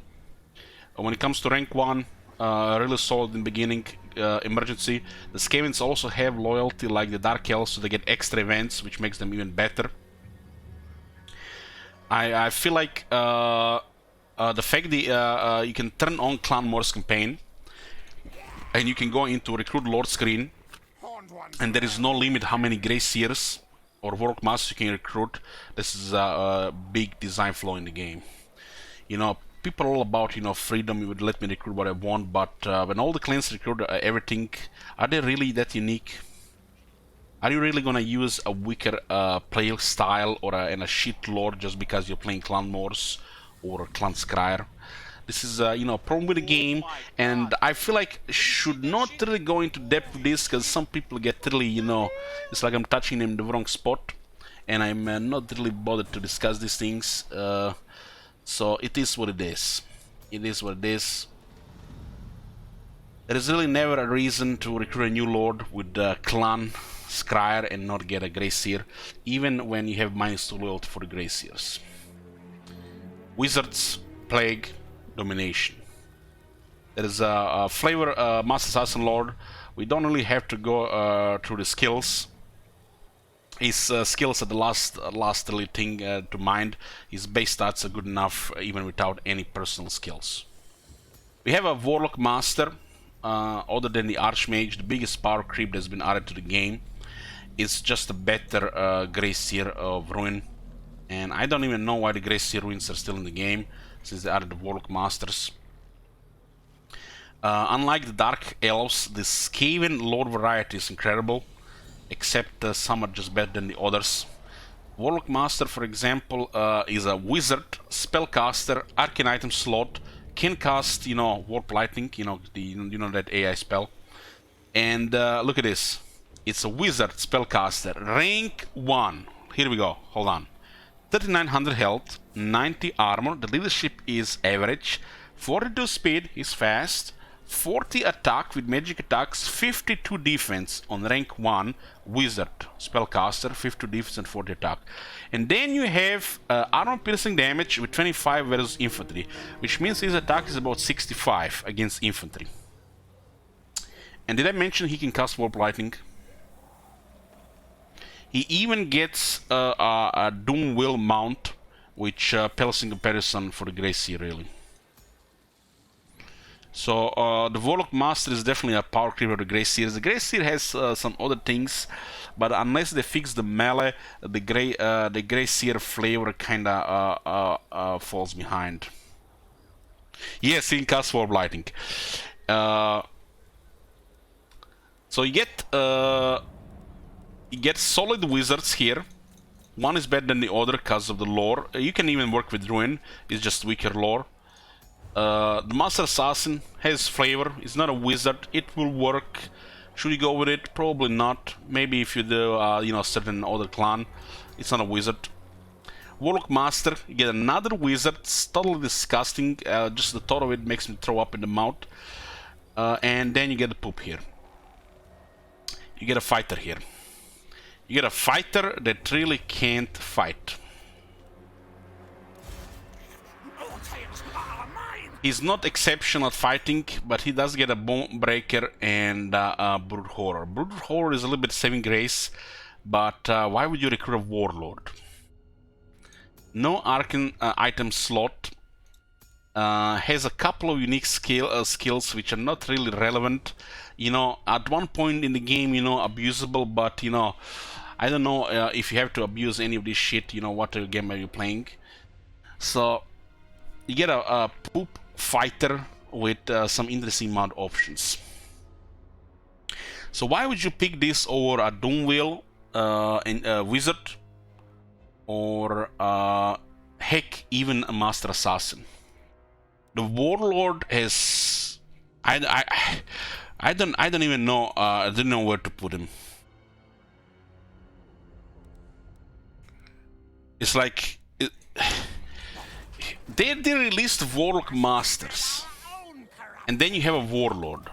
When it comes to rank 1, really solid in the beginning, emergency. The Skavens also have loyalty like the Dark Elves, so they get extra events, which makes them even better. I feel like the fact that you can turn on Clan Wars campaign, and you can go into Recruit Lord screen, and there is no limit how many Grey Seers or Warlock Masters you can recruit. This is a big design flaw in the game. You know, people are all about, you know, freedom. You would let me recruit what I want, but when all the clans recruit everything, are they really that unique? Are you really gonna use a weaker play style or a shit lord just because you're playing Clan Wars or Clan Scryer? This is you know, a problem with the game, and I feel like should not really go into depth with this, because some people get really, you know, it's like I'm touching them in the wrong spot, and I'm not really bothered to discuss these things. So it is what it is. It is what it is. There is really never a reason to recruit a new lord with Clan Scryer and not get a Grey Seer, even when you have -2 loyalty for the Grey Seers. Wizards, Plague, Domination. There is a flavor Master Assassin Lord. We don't really have to go through the skills. His skills are the last really thing to mind. His base stats are good enough even without any personal skills. We have a Warlock Master. Other than the Archmage, the biggest power creep that's been added to the game. It's just a better Grey Seer of Ruin. And I don't even know why the Grey Seer Ruins are still in the game, since they added the Warlock Masters. Unlike the Dark Elves, the Skaven Lord variety is incredible, except some are just better than the others. Warlock Master, for example, is a wizard, spellcaster, arcane item slot, can cast, you know, Warp Lightning, you know, that AI spell. And look at this. It's a wizard spellcaster, rank 1. Here we go, hold on. 3900 health, 90 armor, the leadership is average, 42 speed, he's fast, 40 attack with magic attacks, 52 defense on rank 1, wizard, spellcaster, 52 defense and 40 attack. And then you have armor piercing damage with 25 versus infantry, which means his attack is about 65 against infantry. And did I mention he can cast Warp Lightning? He even gets a Doom Will mount, which pales in comparison for the Grey Seer, really. So the Warlock Master is definitely a power creep of the Grey Seer. The Grey Seer has some other things, but unless they fix the melee, the Grey Seer flavor kinda falls behind. Yes, he can cast Warp Lightning. So you get solid wizards here. One is better than the other because of the lore. You can even work with Ruin, it's just weaker lore. The Master Assassin has flavor, it's not a wizard, it will work. Should you go with it? Probably not. Maybe if you do, you know, certain other clan. It's not a wizard. Warlock Master, you get another wizard, it's totally disgusting. Just the thought of it makes me throw up in the mouth. And then you get the poop here. You get a fighter here. You get a fighter that really can't fight. All tales are mine. He's not exceptional at fighting, but he does get a Bone Breaker and Brute Horror. Brute Horror is a little bit saving grace, but why would you recruit a Warlord? No Arcane item slot. Has a couple of unique skills which are not really relevant. You know, at one point in the game, you know, abusable, but you know, I don't know if you have to abuse any of this shit, you know, what game are you playing. So, you get a poop fighter with some interesting mod options. So why would you pick this over a Doomwheel and a Wizard, or heck, even a Master Assassin? The Warlord has I don't even know. I didn't know where to put him. It's like they released Warlock Masters, and then you have a Warlord.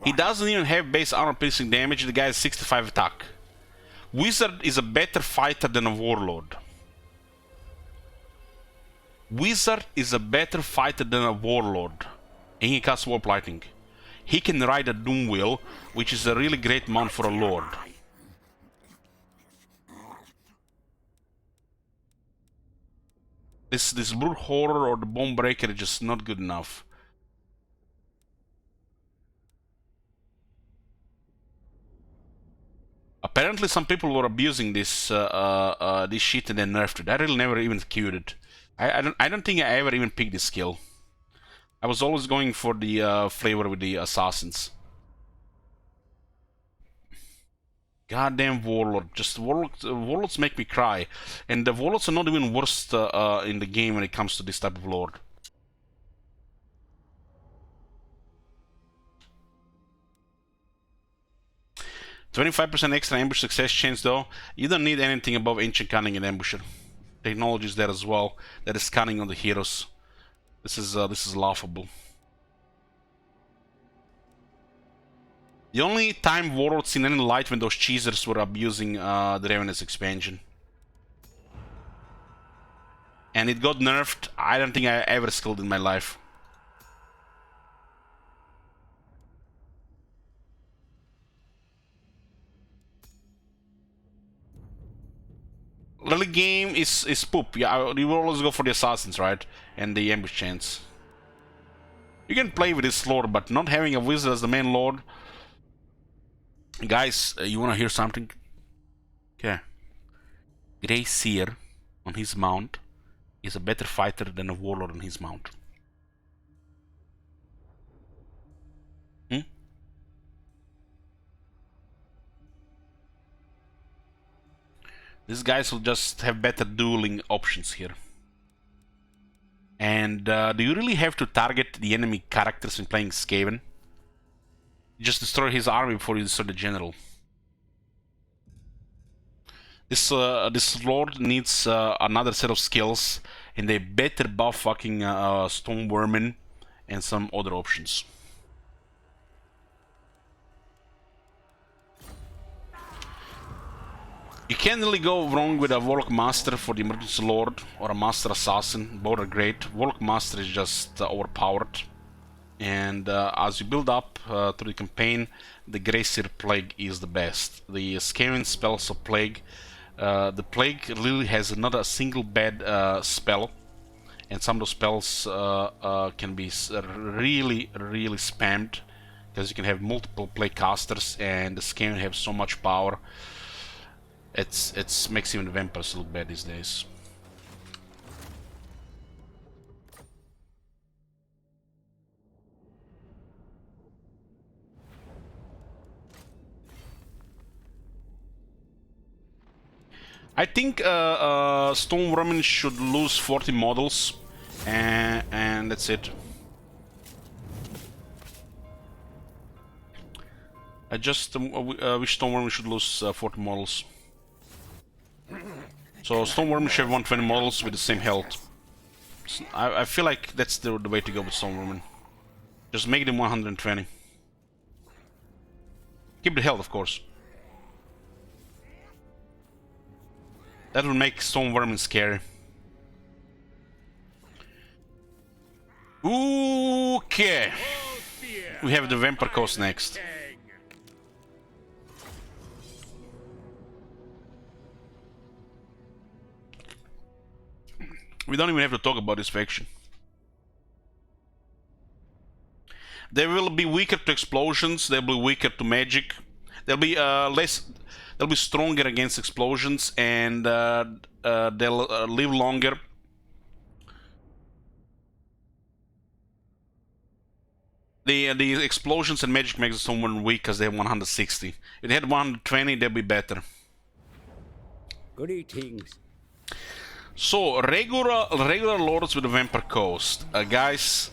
He doesn't even have base armor piercing damage. The guy has 65 attack. Wizard is a better fighter than a Warlord. Wizard is a better fighter than a Warlord, and he casts Warp Lightning. He can ride a Doomwheel, which is a really great mount for a Lord. This Brute Horror or the Bone Breaker is just not good enough. Apparently some people were abusing this this shit and then nerfed it. I really never even queued it. I don't think I ever even picked this skill. I was always going for the flavor with the assassins. Goddamn Warlord. Just Warlords make me cry. And the Warlords are not even worst in the game when it comes to this type of Lord. %25% extra ambush success chance though. You don't need anything above Ancient Cunning and Ambusher. Technology is there as well. That is cunning on the heroes. This is laughable. The only time Warlords seen any light when those cheesers were abusing the Ravenous expansion. And it got nerfed. I don't think I ever skilled in my life. Early game is poop. Yeah, you will always go for the assassins, right? And the ambush chance. You can play with this lord, but not having a wizard as the main lord. Guys, you wanna hear something? Okay. Grey Seer on his mount is a better fighter than a warlord on his mount. These guys will just have better dueling options here. And do you really have to target the enemy characters when playing Skaven? Just destroy his army before you destroy the general. This lord needs another set of skills, and they better buff fucking Stone Vermin and some other options. You can't really go wrong with a Warlock Master for the Emergency Lord or a Master Assassin. Both are great. Warlock Master is just overpowered. And as you build up through the campaign, the Greyseer Plague is the best. The Skaven spells of Plague. The Plague really has not a single bad spell. And some of those spells can be really, really spammed. Because you can have multiple Plague casters and the Skaven have so much power. It makes even the vampires look bad these days. I think Stone Vermin should lose 40 models, and that's it. I just wish Stone Vermin should lose 40 models. So Stone Vermin should have 120 models with the same health. I feel like that's the way to go with Stone Vermin. Just make them 120. Keep the health, of course. That will make Stone Vermin scary. Okay. We have the Vampire Coast next. We don't even have to talk about this faction. They will be weaker to explosions, they'll be weaker to magic. They'll be they'll be stronger against explosions, and they'll live longer. The explosions and magic makes someone weak because they have 160. If they had 120, they'd be better. Good eatings. So regular lords with the Vampire Coast, guys.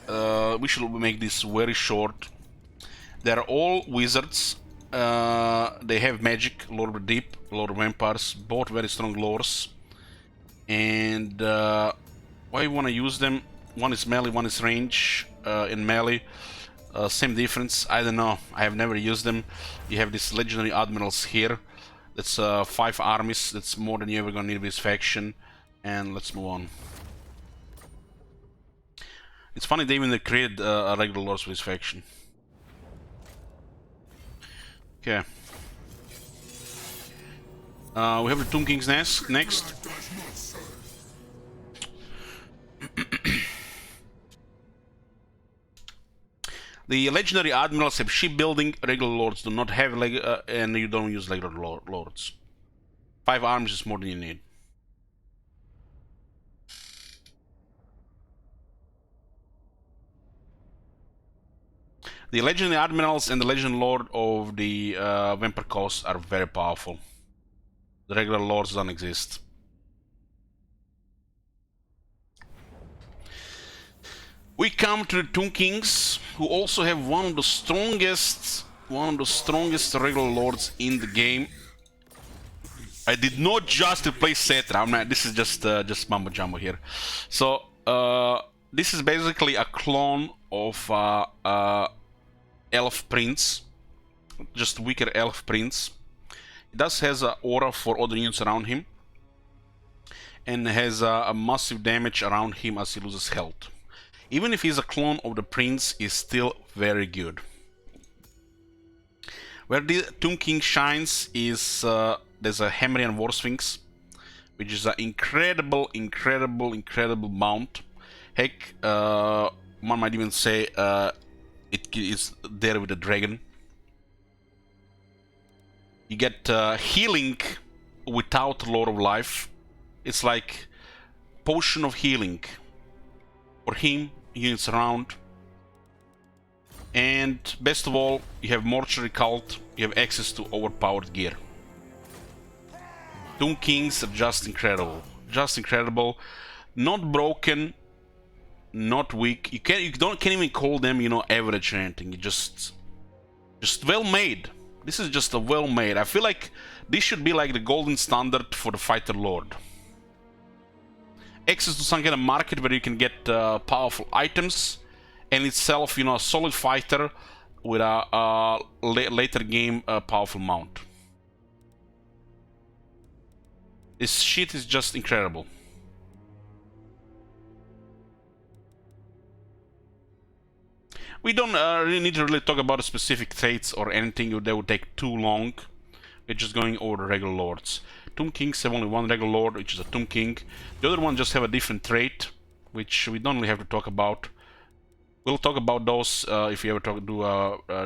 We should make this very short. They're all wizards. They have magic, Lord of the Deep, Lord of Vampires, both very strong lords. And why you want to use them? One is melee, one is range. In melee, same difference. I don't know. I have never used them. You have these legendary admirals here. That's 5 armies. That's more than you're ever gonna need with this faction. And let's move on. It's funny they even created a regular lords for this faction. Okay. We have the Tomb King's next. The legendary admirals have shipbuilding. Regular lords do not have and you don't use regular lords. 5 armies is more than you need. The legendary admirals and the legend lord of the Vampire Coast are very powerful. The regular lords don't exist. We come to the Tomb Kings, who also have one of the strongest regular lords in the game. I did not just replace Cetra. Man, this is just mumbo jumbo here. So this is basically a clone of Elf Prince, just weaker Elf Prince. It does has an aura for other units around him, and has a massive damage around him as he loses health. Even if he's a clone of the Prince, he's still very good. Where the Tomb King shines is there's a Hammerian War Sphinx, which is an incredible mount. Heck, one might even say it is there with the dragon. You get healing without Lord of Life. It's like potion of healing for him, units around. And best of all, you have Mortuary Cult, you have access to overpowered gear. Tomb Kings are just incredible. Just incredible. Not broken, not weak. You can't even call them, you know, average or anything. You just well made. This is just a well made. I feel like this should be like the golden standard for the fighter lord. Access to some kind of market where you can get powerful items, and itself, you know, a solid fighter with a later game powerful mount. This shit is just incredible. We don't really need to talk about the specific traits or anything. That would take too long. We're just going over the regular lords. Tomb Kings have only one regular lord, which is a Tomb King. The other one just have a different trait, which we don't really have to talk about. We'll talk about those if you ever do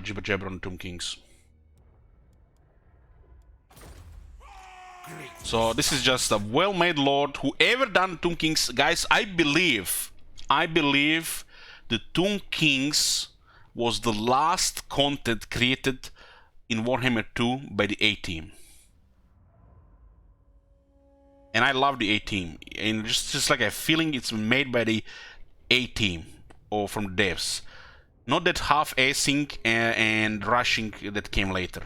Jibber Jabber on Tomb Kings. So this is just a well-made lord. Whoever done Tomb Kings, guys, I believe the Tomb Kings was the last content created in Warhammer 2 by the A-Team. And I love the A-Team. And just like a feeling it's made by the A-Team or from the devs. Not that half-acing and rushing that came later.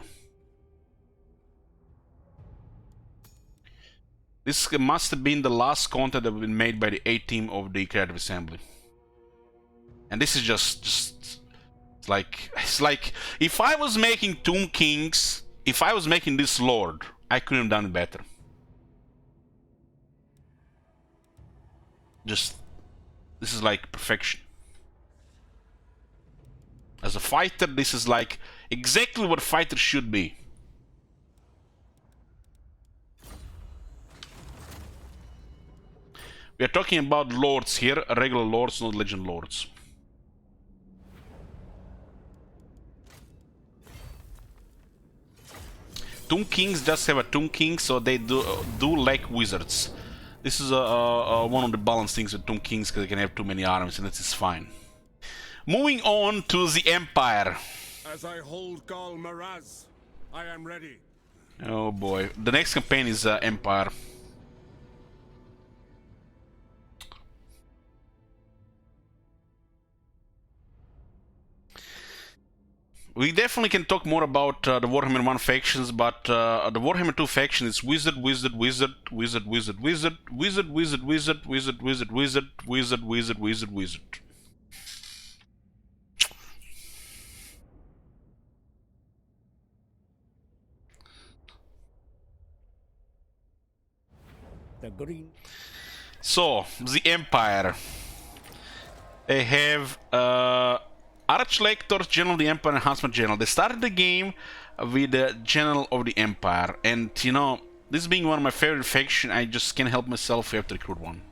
This must have been the last content that has been made by the A-Team of the Creative Assembly. And this is just it's like if I was making Tomb Kings, if I was making this lord, I couldn't have done it better. Just this is like perfection. As a fighter, this is like exactly what fighter should be. We are talking about lords here, regular lords, not legend lords. Tomb Kings just have a Tomb King, so they do lack wizards. This is one of the balance things with Tomb Kings, because they can have too many armies, and that is fine. Moving on to the Empire. As I hold Gal Maraz, I am ready. Oh boy, the next campaign is Empire. We definitely can talk more about the Warhammer 1 factions, but the Warhammer 2 faction is Wizard, Wizard, Wizard, Wizard, Wizard, Wizard, Wizard, Wizard, Wizard, Wizard, Wizard, Wizard, Wizard, Wizard, Wizard, Wizard. The green. So, the Empire. They have Archlector, General of the Empire, and Huntsman General. They started the game with the General of the Empire, and you know, this being one of my favorite factions, I just can't help myself. We have to recruit one.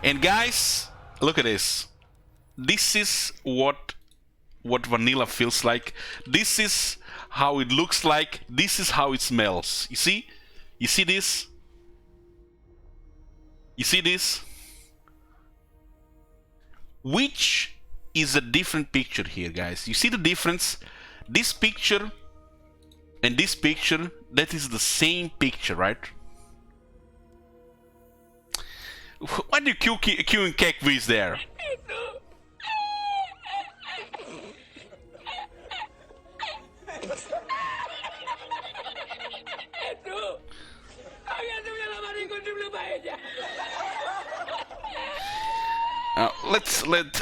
And guys, look at this. This is what vanilla feels like. This is how it looks like. This is how it smells. You see? You see this? You see this? Which is a different picture here, guys. You see the difference? This picture and this picture, that is the same picture, right? Why do you queue and cake with there?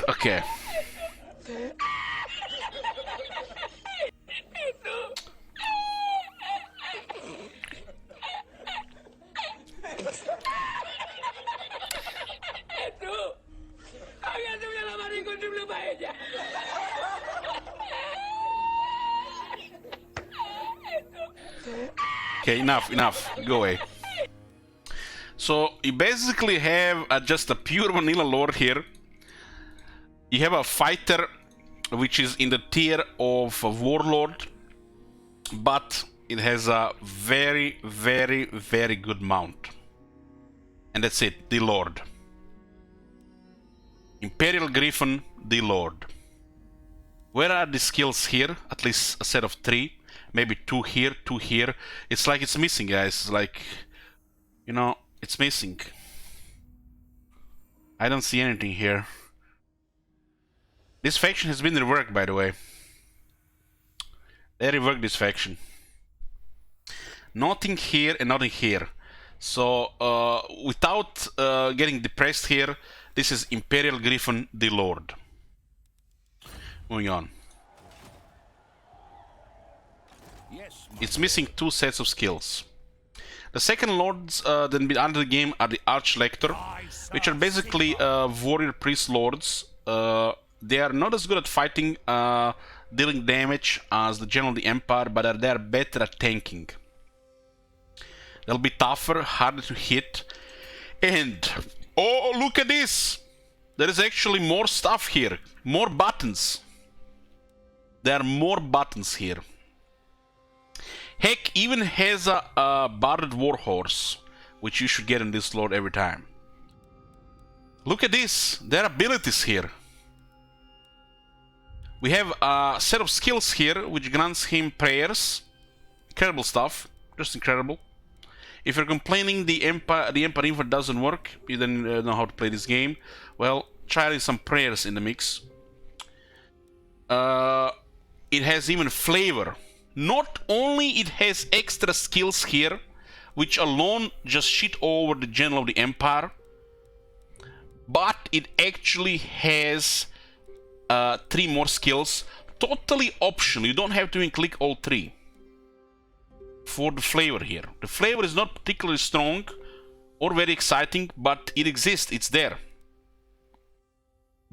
Okay. Okay, enough. Go away. So you basically have just a pure vanilla lord here. You have a fighter which is in the tier of a warlord, but it has a very, very, very good mount. And that's it, the Lord. Imperial Griffin, the Lord. Where are the skills here? At least a set of 3. Maybe 2 here, 2 here. It's like it's missing, guys. It's like, you know, it's missing. I don't see anything here. This faction has been reworked, by the way. They reworked this faction. Nothing here and nothing here. So, without getting depressed here, this is Imperial Griffin, the Lord. Moving on. Yes. It's missing 2 sets of skills. The second lords that been under the game are the Archlector, which are basically warrior priest lords. They are not as good at fighting, dealing damage as the General of the Empire, but they are better at tanking. They'll be tougher, harder to hit, and oh, look at this! There is actually more stuff here, more buttons. There are more buttons here. Heck, even has a Barded Warhorse, which you should get in this lord every time. Look at this, there are abilities here. We have a set of skills here, which grants him prayers. Incredible stuff, just incredible. If you're complaining the Empire Info doesn't work, you don't know how to play this game, well, try some prayers in the mix. It has even flavor. Not only it has extra skills here, which alone just shit over the General of the Empire, but it actually has 3 more skills, totally optional. You don't have to even click all 3 for the flavor here. The flavor is not particularly strong or very exciting, but it exists, it's there.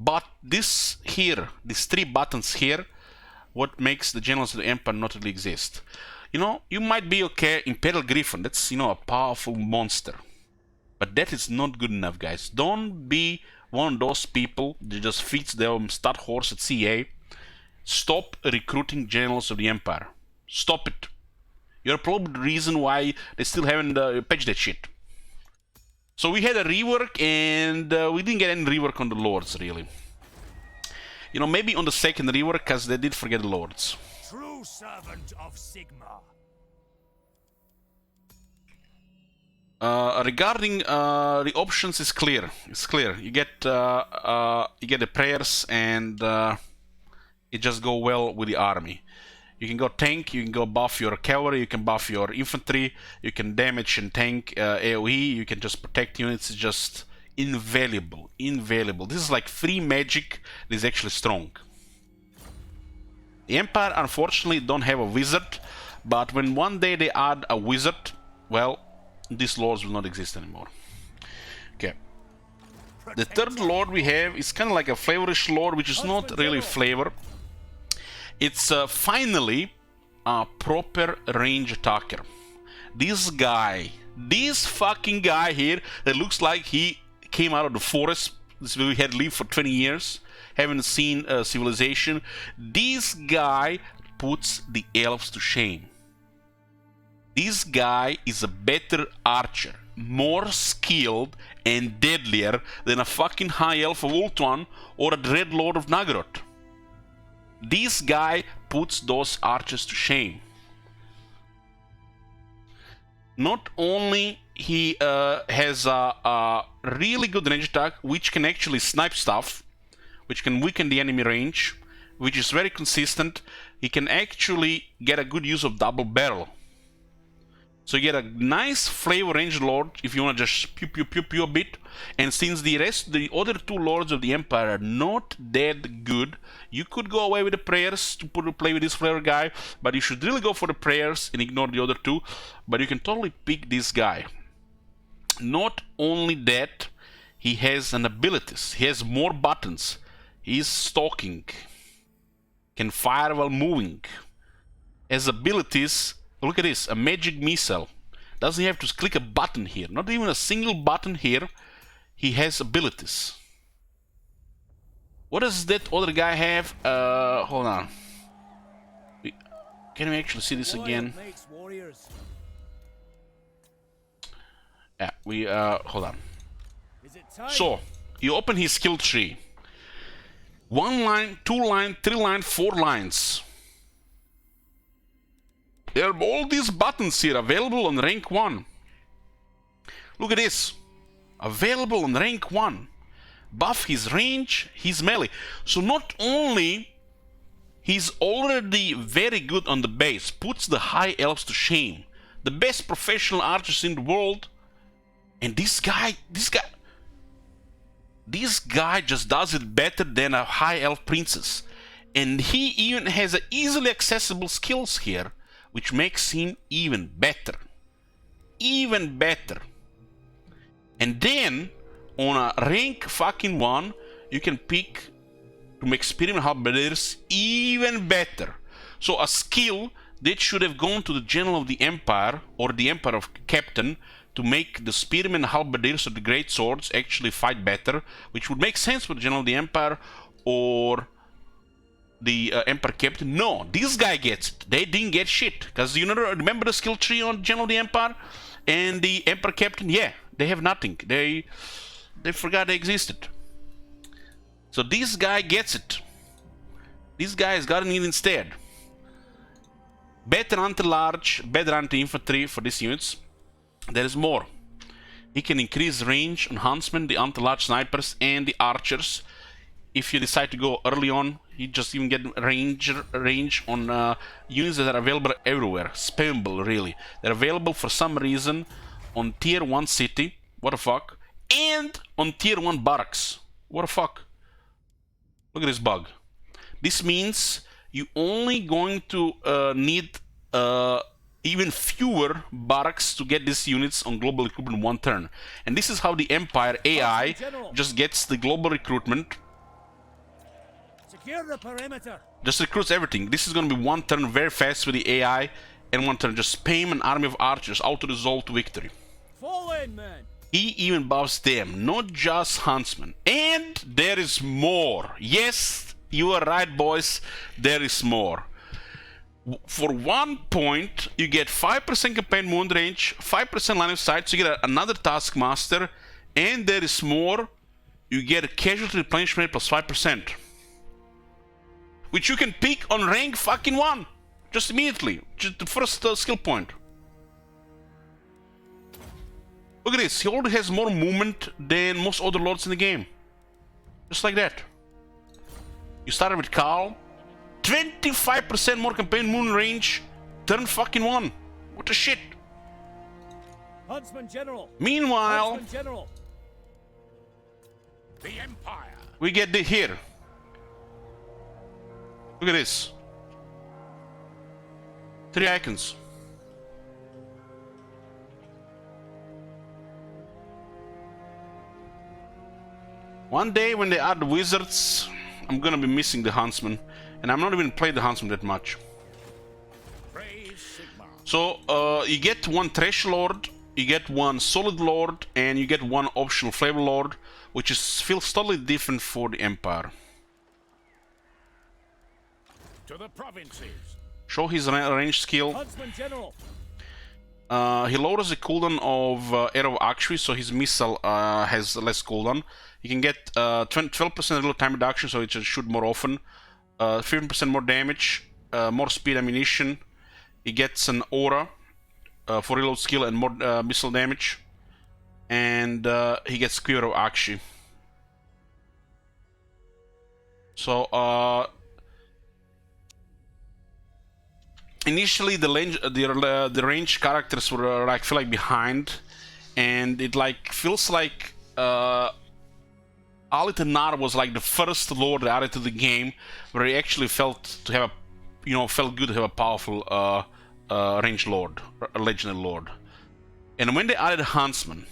But this here, these 3 buttons here, what makes the Generals of the Empire not really exist. You know, you might be okay, Imperial Griffin, that's, you know, a powerful monster. But that is not good enough, guys. Don't be one of those people that just feeds their stud horse at CA. Stop recruiting Generals of the Empire. Stop it. You're probably the reason why they still haven't patched that shit. So we had a rework, and we didn't get any rework on the Lords, really. You know, maybe on the second rework, because they did forget the Lords. True servant of Sigma. Regarding the options, is clear. It's clear. You get the prayers, and it just go well with the army. You can go tank, you can go buff your cavalry, you can buff your infantry, you can damage and tank AoE, you can just protect units. It's just invaluable, invaluable. This is like free magic that is actually strong. The Empire unfortunately don't have a wizard, but when one day they add a wizard, well, these lords will not exist anymore. Okay. The third lord we have is kind of like a flavorish lord, which is not really flavor. It's finally a proper range attacker. This guy, this fucking guy here, that looks like he came out of the forest. This we had lived for 20 years, haven't seen civilization. This guy puts the elves to shame. This guy is a better archer, more skilled and deadlier than a fucking High Elf of Ultuan or a Dreadlord of Nagaroth. This guy puts those archers to shame. Not only he has a really good range attack, which can actually snipe stuff, which can weaken the enemy range, which is very consistent. He can actually get a good use of double barrel. So you get a nice flavor range lord if you want to just pew pew pew pew a bit. And since the other 2 lords of the Empire are not that good, you could go away with the prayers to play with this flavor guy, but you should really go for the prayers and ignore the other 2. But you can totally pick this guy. Not only that, he has an abilities. He has more buttons. He's stalking. Can fire while moving. Has abilities. Look at this, a magic missile. Doesn't have to click a button here. Not even a single button here. He has abilities. What does that other guy have? Hold on. Can we actually see this again? Yeah, hold on. So, you open his skill tree. 1 line, 2 line, 3 line, 4 lines. There are all these buttons here available on rank 1. Look at this. Available on rank 1. Buff his range, his melee. So not only he's already very good on the base, puts the High Elves to shame. The best professional archers in the world. And this guy just does it better than a High Elf princess. And he even has a easily accessible skills here, which makes him even better. Even better. And then, on a rank fucking 1, you can pick to make Spearman Halberdiers even better. So a skill that should have gone to the General of the Empire, or the Emperor of Captain, to make the Spearman Halberdiers or the Great Swords actually fight better, which would make sense for the General of the Empire, or the Emperor Captain. No, this guy gets it. They didn't get shit. Because you remember the skill tree on General of the Empire and the Emperor Captain? Yeah, they have nothing. They forgot they existed. So this guy gets it. This guy has gotten it instead. Better anti-large, better anti-infantry for these units. There is more. He can increase range on Huntsmen, the anti-large snipers, and the archers. If you decide to go early on, you just even get range on units that are available everywhere. Spammable, really. They're available for some reason on tier 1 city. What the fuck? And on tier 1 barracks. What the fuck? Look at this bug. This means you only going to need even fewer barracks to get these units on global recruitment in 1 turn. And this is how the Empire AI just gets the global recruitment Secure the perimeter. Just recruits everything. This is gonna be one turn very fast with the AI, and one turn just spam an army of archers, auto-resolve to victory. Fall in, men. He even buffs them, not just huntsmen. And there is more. Yes, you are right, boys. There is more. For 1 point, you get 5% campaign wound range, 5% line of sight, so you get another Taskmaster, and there is more. You get a casualty replenishment plus 5%. Which you can pick on rank fucking 1. Just immediately. Just the first skill point. Look at this. He already has more movement than most other lords in the game. Just like that. You started with Carl. 25% more campaign wound range. Turn fucking 1. What the shit? Huntsman General. Meanwhile, Huntsman General. The Empire. we get the here. Look at this. 3 icons. One day when they add the wizards, I'm gonna be missing the huntsman, and I'm not even playing the huntsman that much. Praise Sigmar. So you get 1 trash lord, you get 1 solid lord, and you get 1 optional flavor lord, which feels totally different for the Empire. To the provinces. Show his range skill. Huntsman General. He lowers the cooldown of Arrow Actually, so his missile has less cooldown. You can get 12% reload time reduction, so it should shoot more often. 15% more damage, more speed ammunition. He gets an aura for reload skill and more missile damage. And he gets Quiver of Akshi. So initially the range characters were like feel like behind, and it like feels like Alitenar was like the first lord added to the game where he actually felt to have a felt good to have a powerful range lord, a legendary lord. And when they added Huntsman,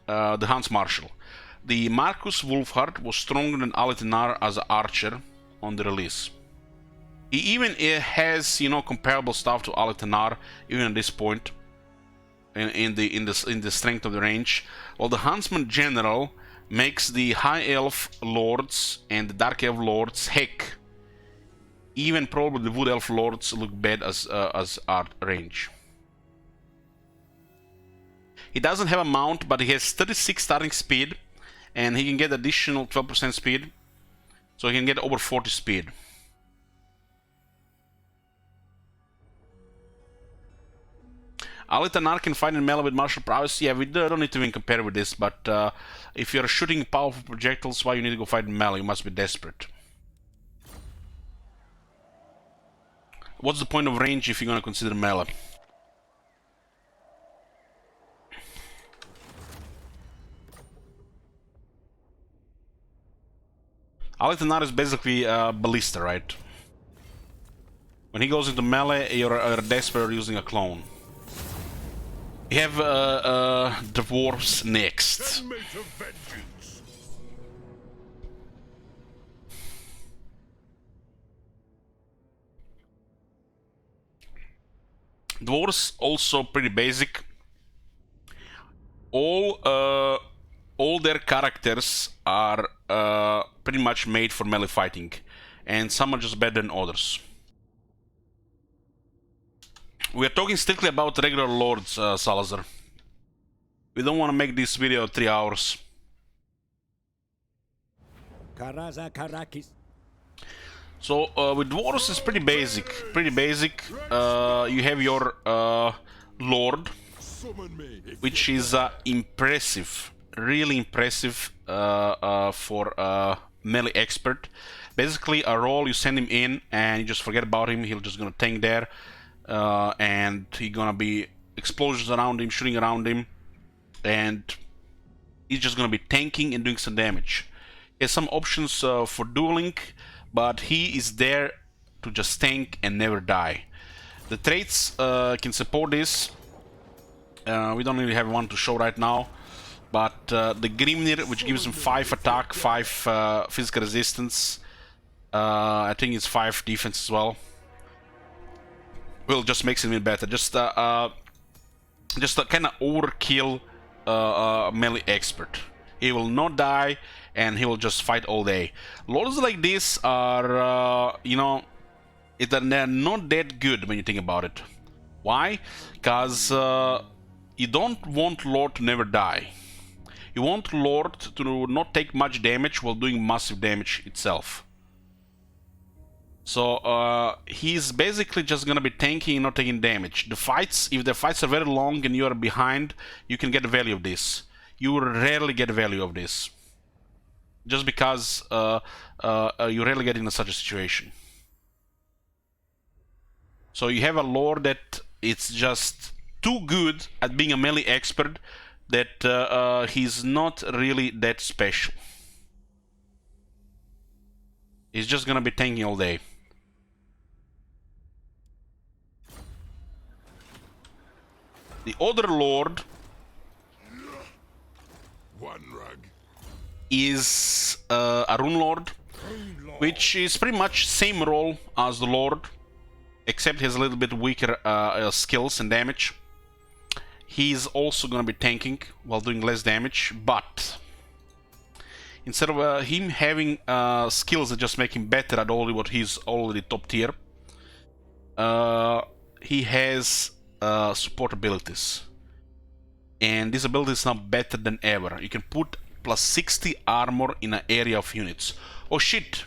the Hunts Marshal, the Marcus Wolfhard was stronger than Alitenar as an archer on the release. He even has comparable stuff to Alitenar even at this point in the strength of the range. While the Huntsman General makes the High Elf Lords and the Dark Elf Lords heck. Even probably the Wood Elf Lords look bad as art range. He doesn't have a mount, but he has 36 starting speed, and he can get additional 12% speed, so he can get over 40 speed. Alitenar can fight in melee with martial prowess. Yeah, we don't need to even compare with this, but if you're shooting powerful projectiles, why you need to go fight in melee? You must be desperate. What's the point of range if you're gonna consider melee? Alitenar is basically a ballista, right? When he goes into melee, you're desperate using a clone. We have dwarves next. Mate of vengeance. Dwarves also pretty basic. All their characters are pretty much made for melee fighting, and some are just better than others. We are talking strictly about regular lords, Salazar. We don't want to make this video 3 hours. Karaza Karakis. So with dwarves it's pretty basic. You have your lord, Summon me. which is impressive, really impressive for melee expert. Basically a roll, you send him in and you just forget about him. He'll just gonna tank there. And he's gonna be explosions around him, shooting around him, and he's just gonna be tanking and doing some damage. He has some options for dueling, but he is there to just tank and never die. The traits can support this. We don't really have one to show right now, but the Grimnir, which gives him 5 attack, 5 physical resistance, I think it's 5 defense as well. Well, just makes it even better. Just a kind of overkill melee expert. He will not die, and he will just fight all day. Lords like this are, you know, they're not that good when you think about it. Why? Because you don't want Lord to never die. You want Lord to not take much damage while doing massive damage itself. So he's basically just gonna be tanking and not taking damage. The fights, if the fights are very long and you are behind, you can get value of this. You rarely get value of this, just because you rarely get in such a situation. So you have a lord that it's just too good at being a melee expert that he's not really that special. He's just gonna be tanking all day. The other lord is a rune lord, which is pretty much same role as the lord, except he has a little bit weaker skills and damage. He's also gonna be tanking while doing less damage, but instead of him having skills that just make him better at all what he's already top tier, he has support abilities, and this ability is now better than ever. You can put plus 60 armor in an area of units. Oh shit!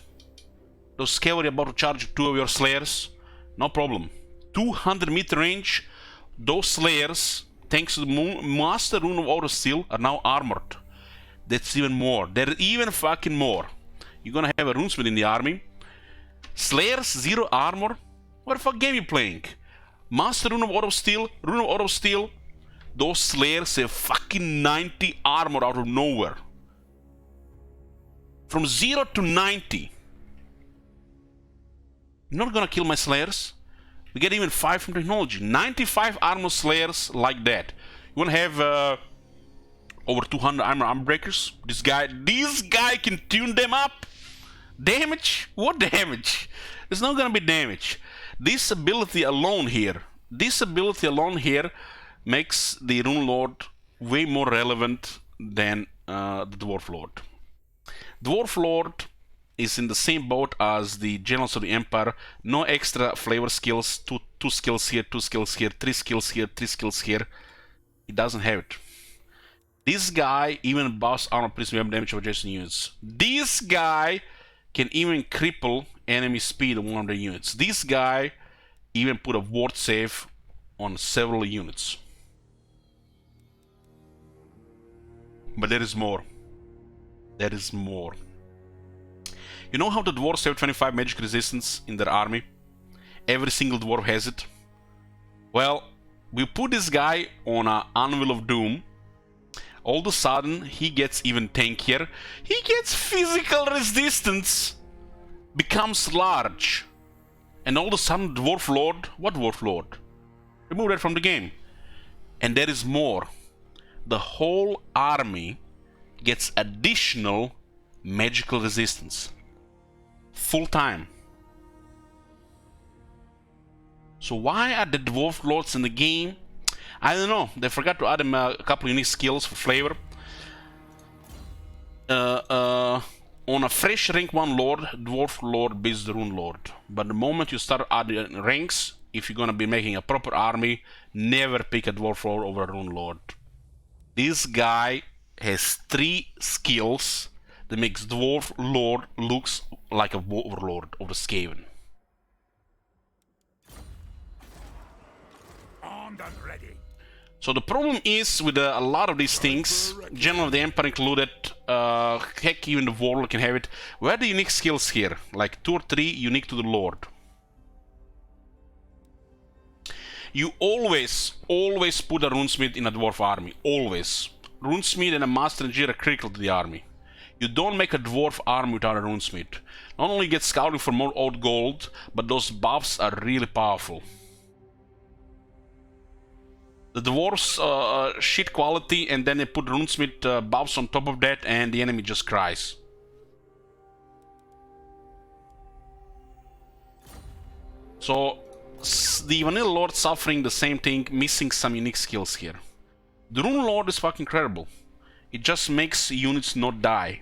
Those cavalry about to charge 2 of your slayers? No problem. 200-meter range. Those slayers, thanks to the Master Rune of Auto Steel, are now armored. That's even more. There's even fucking more. You're gonna have a runesmith in the army. Slayers, 0 armor? What the fuck game you playing? Master Rune of Auto Steel, Rune of Auto Steel. Those slayers have fucking 90 armor out of nowhere. From 0 to 90. You're not gonna kill my slayers. We get even 5 from technology. 95 armor slayers like that. You wanna have over 200 armor breakers? This guy can tune them up. Damage? What damage? There's not gonna be damage. This ability alone here makes the Rune Lord way more relevant than the Dwarf Lord. Dwarf Lord is in the same boat as the Generals of the Empire. No extra flavor skills, two skills here, 2 skills here, 3 skills here, 3 skills here. He doesn't have it. This guy even buffs armor prism damage of adjacent units. This guy can even cripple enemy speed on one of the units. This guy even put a ward save on several units. But there is more. There is more. You know how the dwarves have 25 magic resistance in their army? Every single dwarf has it. Well, we put this guy on an Anvil of Doom. All of a sudden, he gets even tankier. He gets physical resistance. Becomes large. And all of a sudden, Dwarf Lord... What Dwarf Lord? Remove that from the game. And there is more. The whole army gets additional magical resistance. Full time. So why are the Dwarf Lords in the game? I don't know. They forgot to add them a couple unique skills for flavor. On a fresh rank 1 Lord, Dwarf Lord beats the Rune Lord. But the moment you start adding ranks, if you're gonna be making a proper army, never pick a Dwarf Lord over a Rune Lord. This guy has 3 skills that makes Dwarf Lord looks like a warlord of the Skaven. Armed and ready. So the problem is with a lot of these things, General of the Empire included, heck, even the Warlock can have it. Where are the unique skills here? Like 2 or 3 unique to the Lord. You always put a Runesmith in a Dwarf army. Always. Runesmith and a Master Engineer are critical to the army. You don't make a Dwarf army without a Runesmith. Not only get scouting for more old gold, but those buffs are really powerful. The Dwarves shit quality, and then they put Runesmith buffs on top of that, and the enemy just cries. So the Vanilla Lord suffering the same thing, missing some unique skills here. The Rune Lord is fucking incredible. It just makes units not die.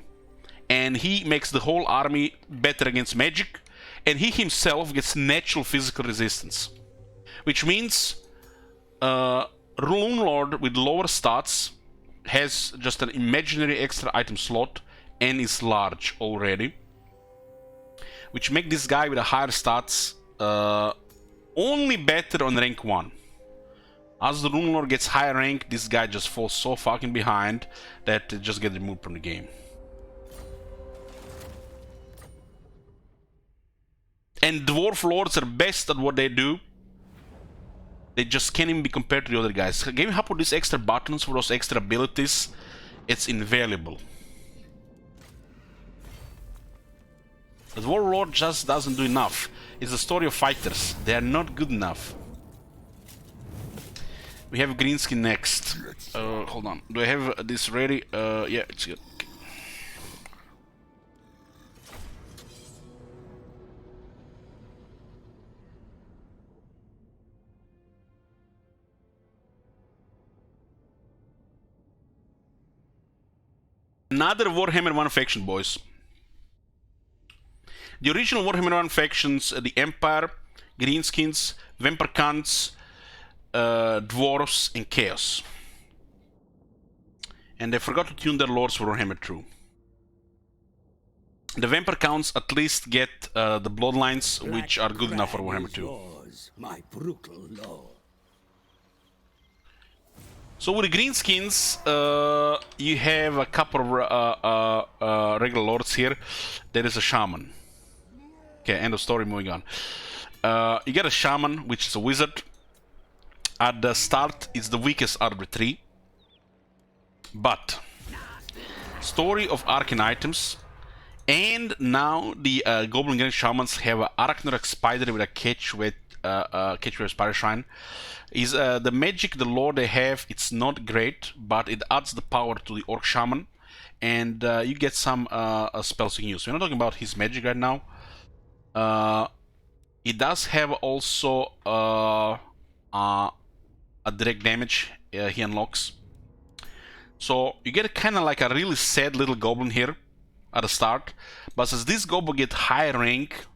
And he makes the whole army better against magic, and he himself gets natural physical resistance. Which means Rune Lord with lower stats has just an imaginary extra item slot and is large already. Which make this guy with a higher stats only better on rank 1. As the Rune Lord gets higher rank, this guy just falls so fucking behind that it just gets removed from the game. And Dwarf Lords are best at what they do. They just can't even be compared to the other guys. Giving up with these extra buttons for those extra abilities, it's invaluable. The Dwarf Lord just doesn't do enough. It's the story of fighters. They are not good enough. We have Greenskin next. Hold on. Do I have this ready? Yeah, it's good. Another Warhammer 1 faction, boys. The original Warhammer 1 factions, the Empire, Greenskins, Vampire Dwarves, and Chaos. And they forgot to tune their lords for Warhammer 2. The Vampire Counts at least get the bloodlines, which are good enough for Warhammer 2. Yours, my brutal lord. So with the Greenskins, you have a couple of regular lords here. There is a Shaman. Okay, end of story, moving on. You get a Shaman, which is a wizard. At the start, it's the weakest out of the 3. But, story of Arcane Items, and now the Goblin Grand Shamans have an Arachnorak Spider with a catch with Spider Shrine. Is the magic, the lore they have, it's not great, but it adds the power to the Orc Shaman, and you get some spells you can use. We're not talking about his magic right now. It does have also a direct damage he unlocks. So you get kind of like a really sad little goblin here at the start, but as this goblin gets high rank,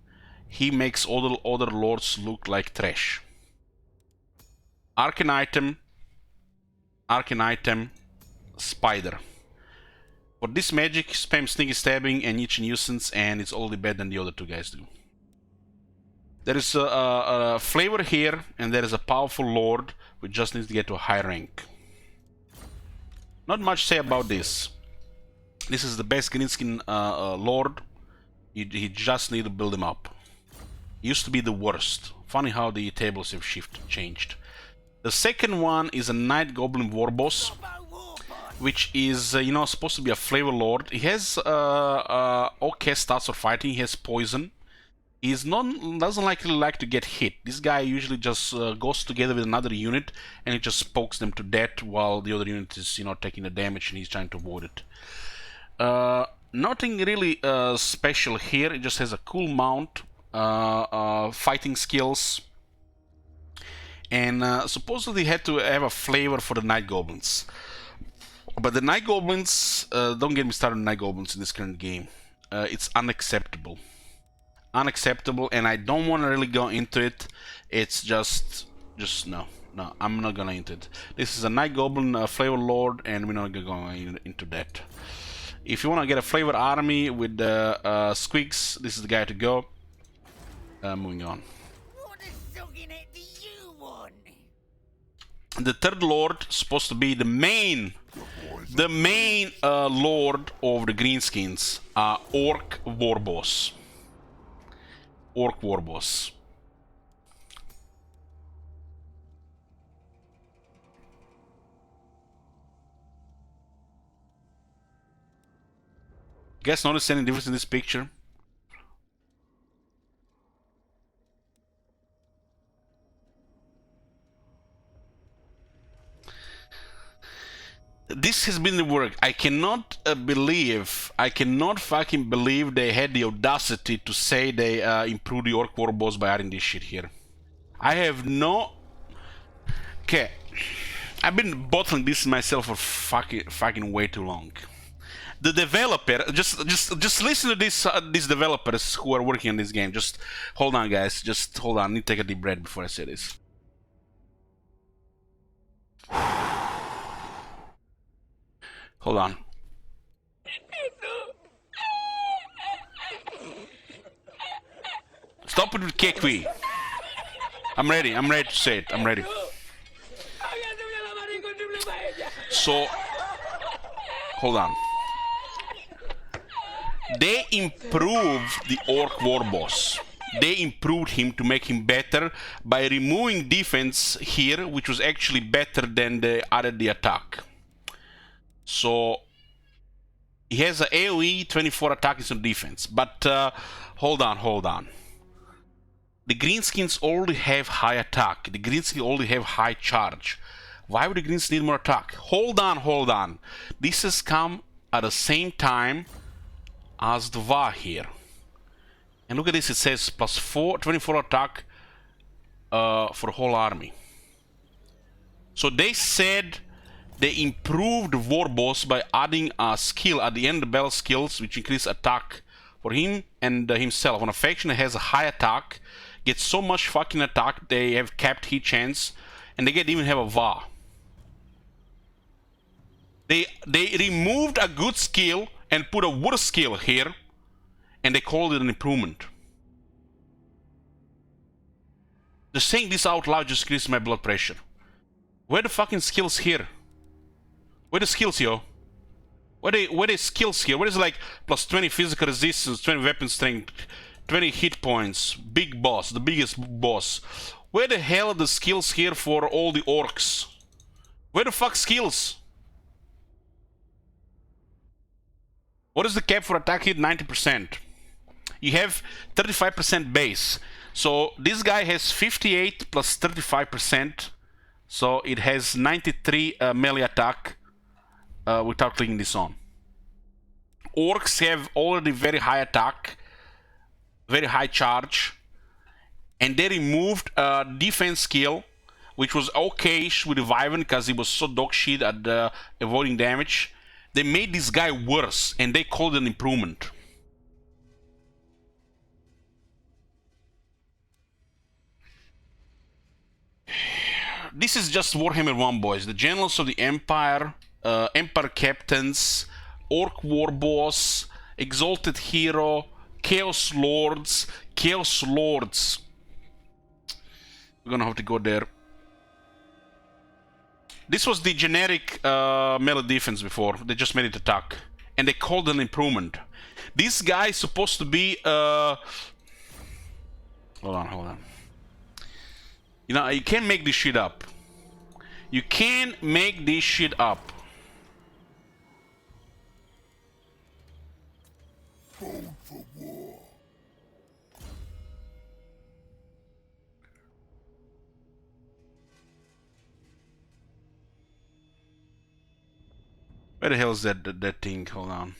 he makes all the other lords look like trash. Arcane Item, Spider. For this magic, spam Sneaky Stabbing and Itchy Nuisance, and it's already better than the other 2 guys do. There is a flavor here, and there is a powerful lord which just needs to get to a high rank. Not much to say about this. This is the best Greenskin lord. You just need to build him up. He used to be the worst. Funny how the tables have changed. The second one is a Night Goblin War Boss, which is, you know, supposed to be a flavor lord. He has okay stats for fighting. He has poison. He's doesn't like to get hit. This guy usually just goes together with another unit and he just pokes them to death while the other unit is, you know, taking the damage and he's trying to avoid it. Nothing really special here. It just has a cool mount, fighting skills. And supposedly had to have a flavor for the Night Goblins. But the Night Goblins, don't get me started on Night Goblins in this current game. It's unacceptable. Unacceptable, and I don't want to really go into it. It's just no, I'm not gonna into it. This is a Night Goblin flavor lord, and we're not gonna go into that. If you want to get a flavor army with squigs, this is the guy to go. Moving on. The third lord is supposed to be the main lord of the Greenskins, Orc War Boss. Orc War Boss. You guys notice any difference in this picture? this has been the work. I cannot fucking believe they had the audacity to say they improved the Orc War Boss by adding this shit here. I have no... Okay, I've been bottling this myself for fucking way too long. The developer, just listen to these developers who are working on this game. Just hold on, guys. Just hold on. I need to take a deep breath before I say this. Hold on. Stop it with KQ. I'm ready to say it. I'm ready. So, hold on. They improved the Orc War Boss. They improved him to make him better by removing defense here, which was actually better than they added the attack. So he has a AoE 24 attack instead of defense. But hold on. The Greenskins already have high attack. The Greenskins already have high charge. Why would the Greenskins need more attack? Hold on. This has come at the same time as the VA here. And look at this, it says plus 24 attack for the whole army. So they said they improved the War Boss by adding a skill at the end of the battle skills, which increase attack for him and himself. On a faction that has a high attack, gets so much fucking attack, they have capped hit chance, and they get even have a VA. They removed a good skill and put a worse skill here, and they called it an improvement. Just saying this out loud just increases my blood pressure. Where the fucking skills here? Where the skills, yo? Where the skills here? Where is like plus 20 physical resistance, 20 weapon strength, 20 hit points, big boss, the biggest boss? Where the hell are the skills here for all the orcs? Where the fuck skills? What is the cap for attack hit? 90%. You have 35% base. So this guy has 58 plus 35%. So it has 93 melee attack without clicking this on. Orcs have already very high attack, very high charge, and they removed a defense skill, which was okay-ish with the Wyvern because he was so dog shit at avoiding damage. They made this guy worse, and they called it an improvement. This is just Warhammer 1, boys. The Generals of the Empire, Empire Captains, Orc War Boss, Exalted Hero, Chaos Lords. We're gonna have to go there. This was the generic melee defense before. They just made it attack. And they called it an improvement. This guy is supposed to be... Hold on. You know, you can't make this shit up. You can't make this shit up. Code for war. Where the hell is that thing? Hold on.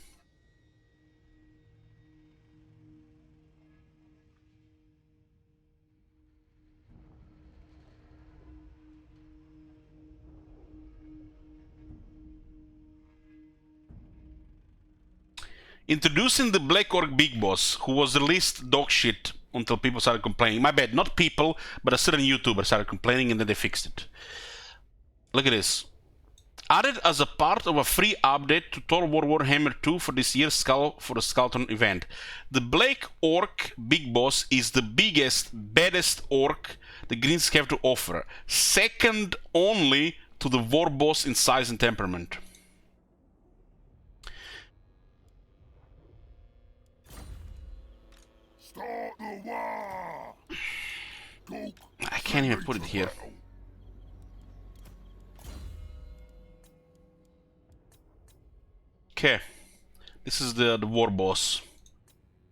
Introducing the Black Orc Big Boss, who was the least dog shit until people started complaining. My bad, not people, but a certain YouTuber started complaining and then they fixed it. Look at this. Added as a part of a free update to Total War Warhammer 2 for this year's Skullton event. The Black Orc Big Boss is the biggest, baddest orc the Greens have to offer. Second only to the War Boss in size and temperament. Start the war. I can't even put it here. Okay, this is the war boss.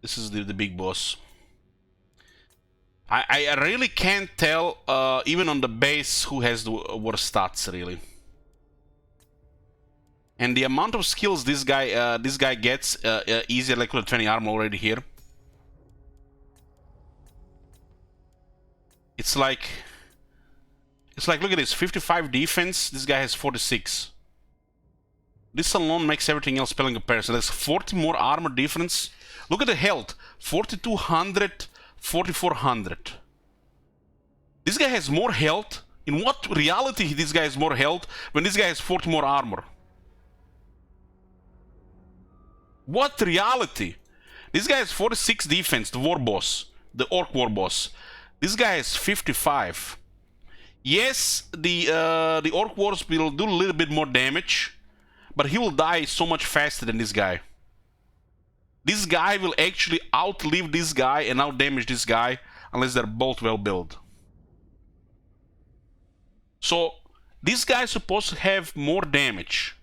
This is the big boss. I really can't tell, even on the base, who has the worst stats, really. And the amount of skills this guy gets easier, like with 20 armor already here. It's like look at this, 55 defense. This guy has 46. This alone makes everything else pale in comparison. There's 40 more armor difference. Look at the health, 4200, 4400. This guy has more health. In what reality this guy has more health when this guy has 40 more armor? What reality? This guy has 46 defense, the war boss, the orc war boss. This guy has 55. Yes, the orc wars will do a little bit more damage, but he will die so much faster than this guy. This guy will actually outlive this guy and outdamage this guy unless they're both well built. So this guy is supposed to have more damage.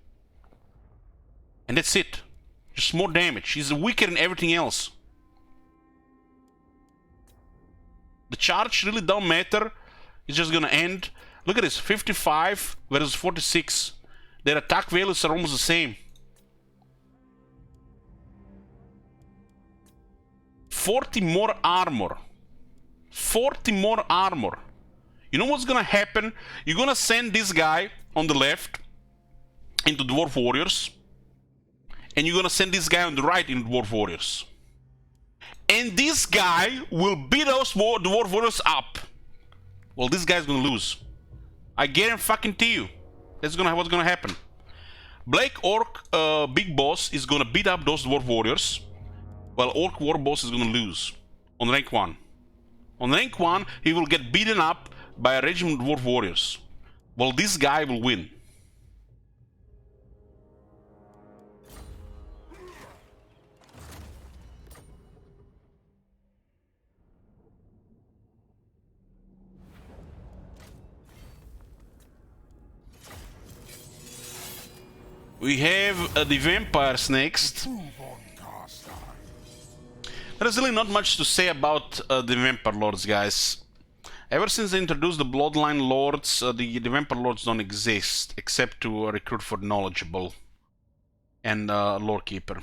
And that's it. Just more damage. He's weaker than everything else. The charge really don't matter. It's just gonna end. Look at this, 55 versus 46. Their attack values are almost the same. 40 more armor. 40 more armor. You know what's gonna happen? You're gonna send this guy on the left into Dwarf Warriors. And you're gonna send this guy on the right into Dwarf Warriors. And this guy will beat those Dwarf Warriors up. Well, this guy's gonna lose. I guarantee you. That's what's gonna happen. Black Orc Big Boss is gonna beat up those Dwarf Warriors, while Orc War Boss is gonna lose on rank 1. On rank 1, he will get beaten up by a regiment of Dwarf Warriors. Well, this guy will win. We have the vampires next. There's really not much to say about the vampire lords, guys. Ever since they introduced the bloodline lords, the vampire lords don't exist, except to recruit for knowledgeable and lore keeper.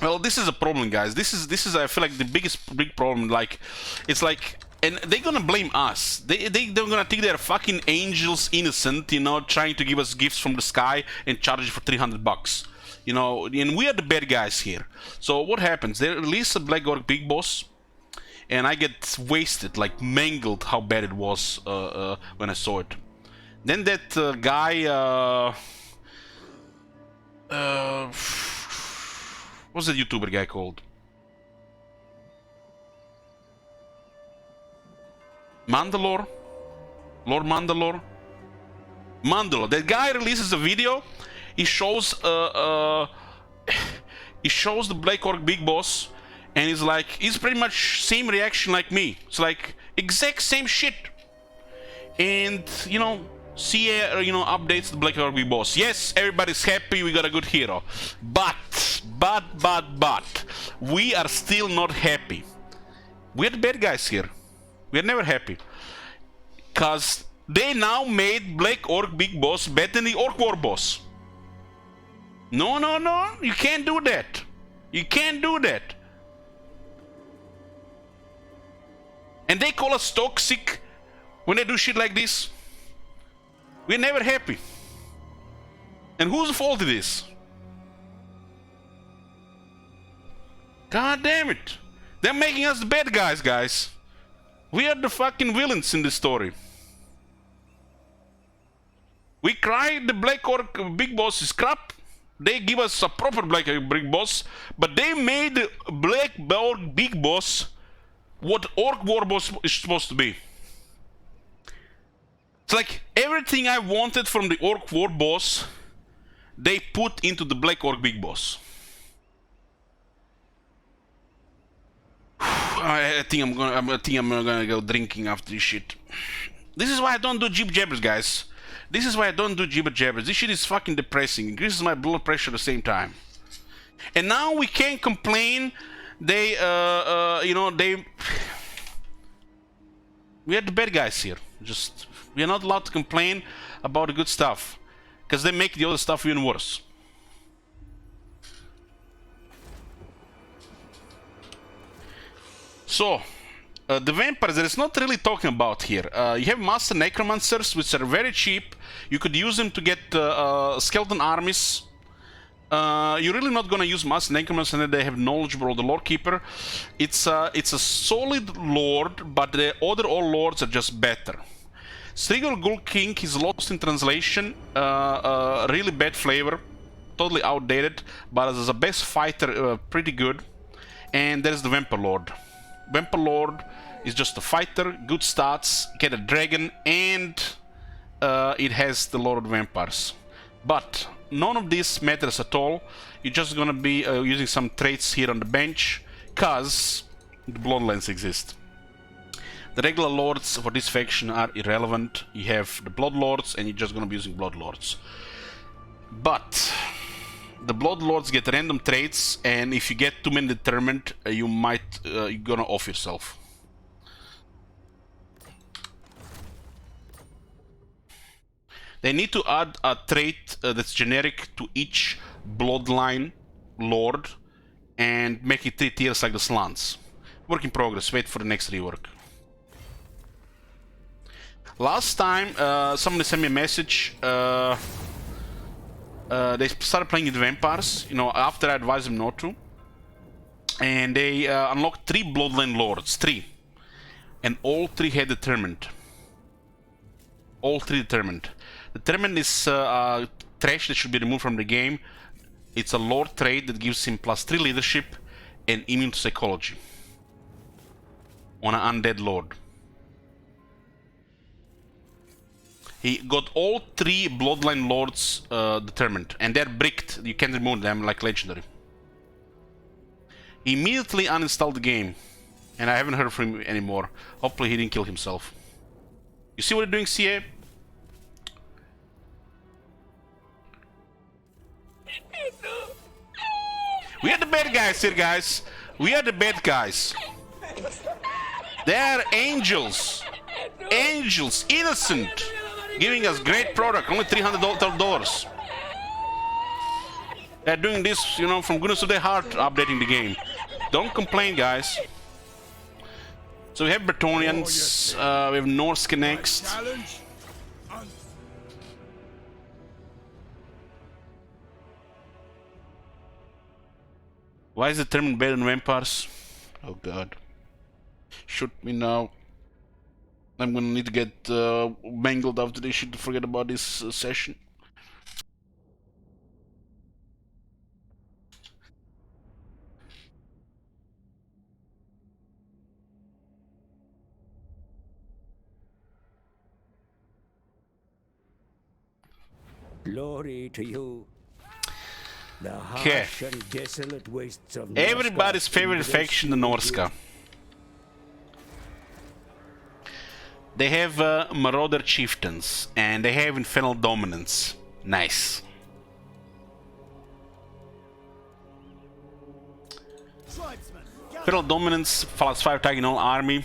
Well, this is a problem, guys. This is I feel like the big problem. Like, it's like, and they're gonna blame us. They're gonna think they're fucking angels, innocent, you know, trying to give us gifts from the sky and charge for $300, you know. And we are the bad guys here. So what happens? They release a Black Orc Big Boss, and I get wasted, like mangled. How bad it was when I saw it. Then that guy. What's that YouTuber guy called? Mandalore? Lord Mandalore? Mandalore. That guy releases a video. He shows the Black Orc Big Boss, and he's pretty much same reaction like me. It's like exact same shit. And you know, updates the Black Orc Big Boss. Yes, everybody's happy. We got a good hero, but we are still not happy. We're the bad guys here. We're never happy. Cause they now made Black Orc Big Boss better than the Orc War Boss. No, you can't do that. You can't do that. And they call us toxic when they do shit like this. We're never happy. And whose fault it is? God damn it. They're making us the bad guys, guys. We are the fucking villains in this story. We cry the Black Orc Big Boss is crap. They give us a proper Black Orc Big Boss, but they made the Black Orc Big Boss what Orc War Boss is supposed to be. It's like everything I wanted from the Orc War Boss, they put into the Black Orc Big Boss. I think I'm gonna go drinking after this shit. This is why I don't do jibber jabbers, guys. This is why I don't do jibber jabbers. This shit is fucking depressing. Increases my blood pressure at the same time. And now we can't complain. They, you know, we are the bad guys here. Just, we are not allowed to complain about the good stuff, because they make the other stuff even worse. So, the vampires, there is not really talking about here. You have Master Necromancers, which are very cheap. You could use them to get skeleton armies. You're really not gonna use Master Necromancer, and they have knowledgeable of the Lord Keeper. It's a solid Lord, but the other all Lords are just better. Strigal Ghoul King is lost in translation. Really bad flavor, totally outdated, but as a best fighter, pretty good. And there's the Vampire Lord. Vampire Lord is just a fighter, good stats, get a dragon, and it has the Lord of Vampires. But none of this matters at all. You're just gonna be using some traits here on the bench, cause the Bloodlands exist. The regular lords for this faction are irrelevant. You have the Bloodlords, and you're just gonna be using Bloodlords. But the Bloodlords get random traits, and if you get too many determined, you might you're gonna off yourself. They need to add a trait that's generic to each bloodline lord and make it 3 tiers like the Slants. Work in progress. Wait for the next rework. Last time, somebody sent me a message. They started playing with vampires, you know, after I advised them not to. And they unlocked 3 bloodline lords. 3. And all 3 had determined. All 3 determined. Determined is trash that should be removed from the game. It's a lord trait that gives him +3 leadership and immune to psychology on an undead lord. He got all 3 bloodline lords determined, and they're bricked. You can't remove them like legendary. He immediately uninstalled the game, and I haven't heard from him anymore. Hopefully he didn't kill himself. You see what you're doing, CA? We are the bad guys here, guys. We are the bad guys. They are angels. Angels, innocent. Giving us great product, only $300. They're doing this, you know, from goodness of their heart, updating the game. Don't complain, guys. So we have Bretonnians, we have Norse next. Why is determined better than vampires? Oh god. Shoot me now. I'm gonna need to get mangled after this shit to forget about this session. Glory to you. The Okay. harsh and desolate wastes of Everybody's favorite faction, the Norska. They have Marauder Chieftains, and they have Infernal Dominance. Nice. Infernal Dominance, +5 tagging all army.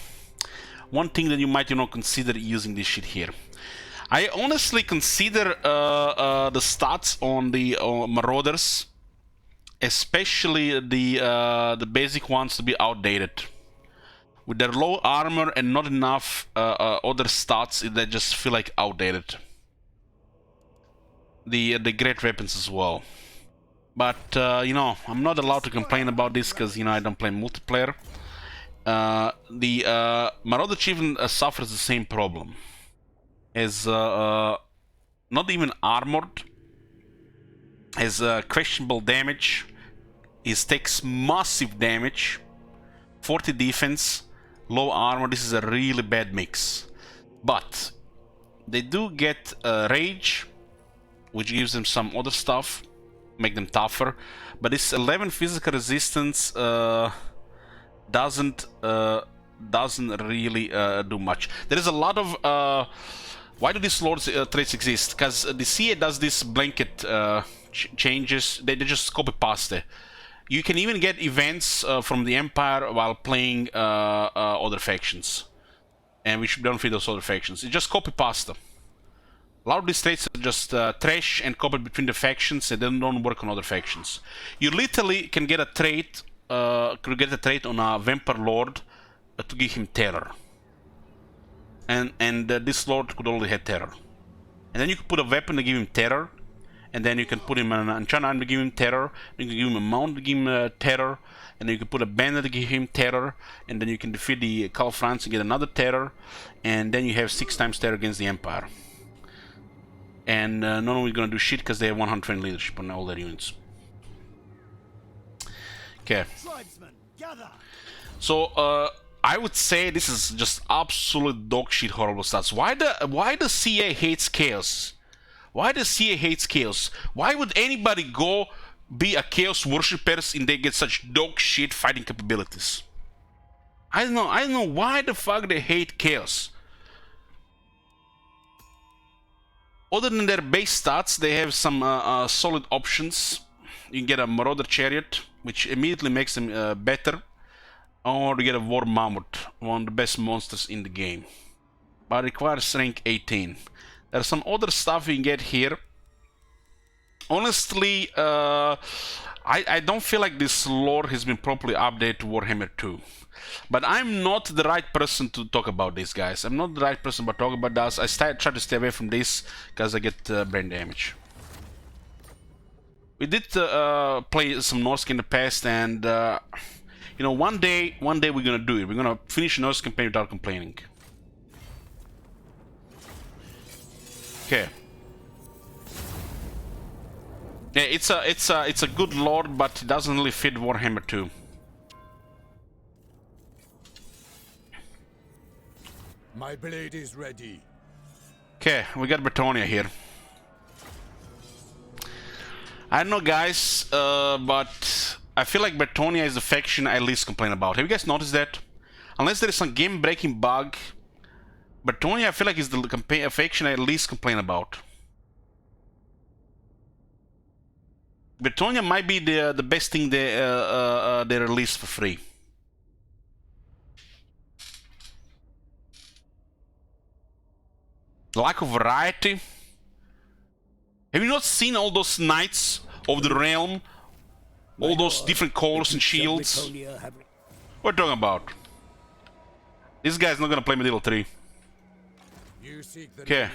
One thing that you might, you know, consider using this shit here. I honestly consider the stats on the Marauders, especially the basic ones, to be outdated. With their low armor and not enough other stats, they just feel like outdated. The great weapons as well. But, you know, I'm not allowed to complain about this because, you know, I don't play multiplayer. The Marauder Chieftain suffers the same problem. Is not even armored, has questionable damage, he takes massive damage, 40 defense, low armor. This is a really bad mix. But they do get rage, which gives them some other stuff, make them tougher. But this 11 physical resistance doesn't really do much. There is a lot of why do these lords traits exist? Because the CA does this blanket changes. They just copy paste You can even get events from the Empire while playing other factions. And we should don't feed those other factions. It's just copy pasta. A lot of these traits are just trash and copied between the factions, and then don't work on other factions. You literally can get a trait, on a Vampire Lord to give him terror. And this Lord could only have terror. And then you could put a weapon to give him terror. And then you can put him an enchant item to give him terror. You can give him a mount to give him terror. And then you can put a banner to give him terror. And then you can defeat the Call of France and get another terror. And then you have 6 times terror against the Empire. And none of them are gonna do shit because they have 120 leadership on all their units. Okay. So I would say this is just absolute dog shit horrible stats. Why the CA hates chaos? Why the CA hates chaos? Why would anybody go be a chaos worshippers and they get such dog shit fighting capabilities? I don't know why the fuck they hate chaos. Other than their base stats, they have some solid options. You can get a Marauder Chariot, which immediately makes them better. Or you get a War Mammoth, one of the best monsters in the game. But it requires rank 18. There's some other stuff you can get here. Honestly, I don't feel like this lore has been properly updated to Warhammer 2. But I'm not the right person to talk about this, guys. I'm not the right person to talk about this. I try to stay away from this because I get brain damage. We did play some Norse in the past, and you know, one day we're gonna do it. We're gonna finish a Norse campaign without complaining. Okay. Yeah, it's a good lord, but it doesn't really fit Warhammer 2. My blade is ready. Okay, we got Bretonnia here. I don't know, guys, but I feel like Bretonnia is the faction I least complain about. Have you guys noticed that? Unless there is some game-breaking bug, Bretonnia I feel like is the faction I least complain about. Bretonnia might be the best thing they released for free. The lack of variety. Have you not seen all those knights of the realm? All those different colors and shields? What are you talking about? This guy's not gonna play Medieval 3. Okay.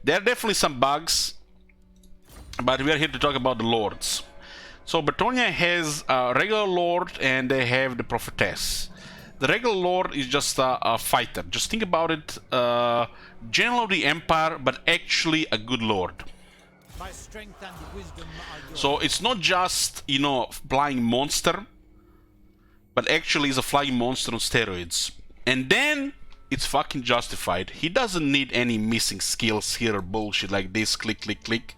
There are definitely some bugs, but we are here to talk about the lords. So Bretonnia has a regular lord and they have the prophetess. The regular lord is just a fighter. Just think about it, general of the empire, but actually a good lord. My strength and wisdom are yours. So it's not just, you know, flying monster, but actually is a flying monster on steroids. And then it's fucking justified. He doesn't need any missing skills here or bullshit like this, click, click, click.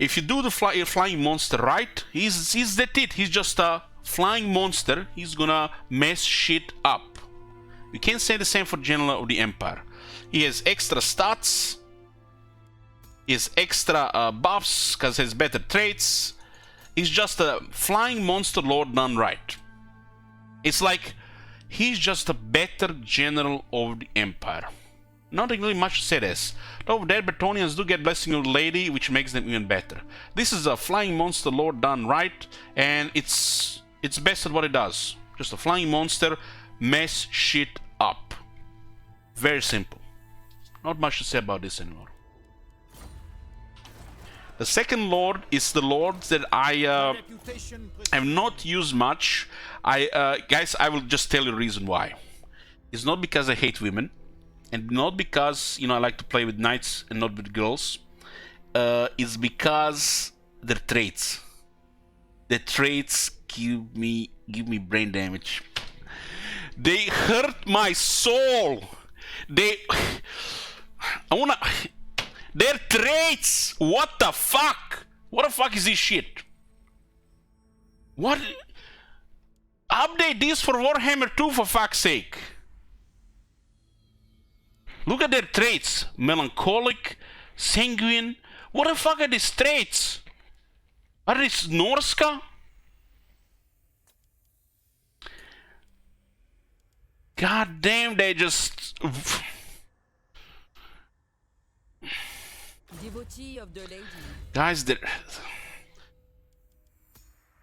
If you do the flying monster right, he's that it. He's just a flying monster. He's gonna mess shit up. You can't say the same for General of the Empire. He has extra stats. He has extra buffs because he has better traits. He's just a flying monster lord done right. It's like he's just a better General of the Empire. Nothing really much to say this. Though their Bretonians do get Blessing of the Lady, which makes them even better. This is a flying monster lord done right, and it's best at what it does. Just a flying monster, mess shit up. Very simple. Not much to say about this anymore. The second lord is the lord that I have not used much. Guys, I will just tell you the reason why. It's not because I hate women, and not because, you know, I like to play with knights and not with girls. It's because their traits. The traits give me brain damage. They hurt my soul. Their traits. What the fuck? What the fuck is this shit? What? Update this for Warhammer 2 for fuck's sake. Look at their traits. Melancholic, sanguine. What the fuck are these traits? Are these Norska? God damn, they just... Devotee of the lady. Guys,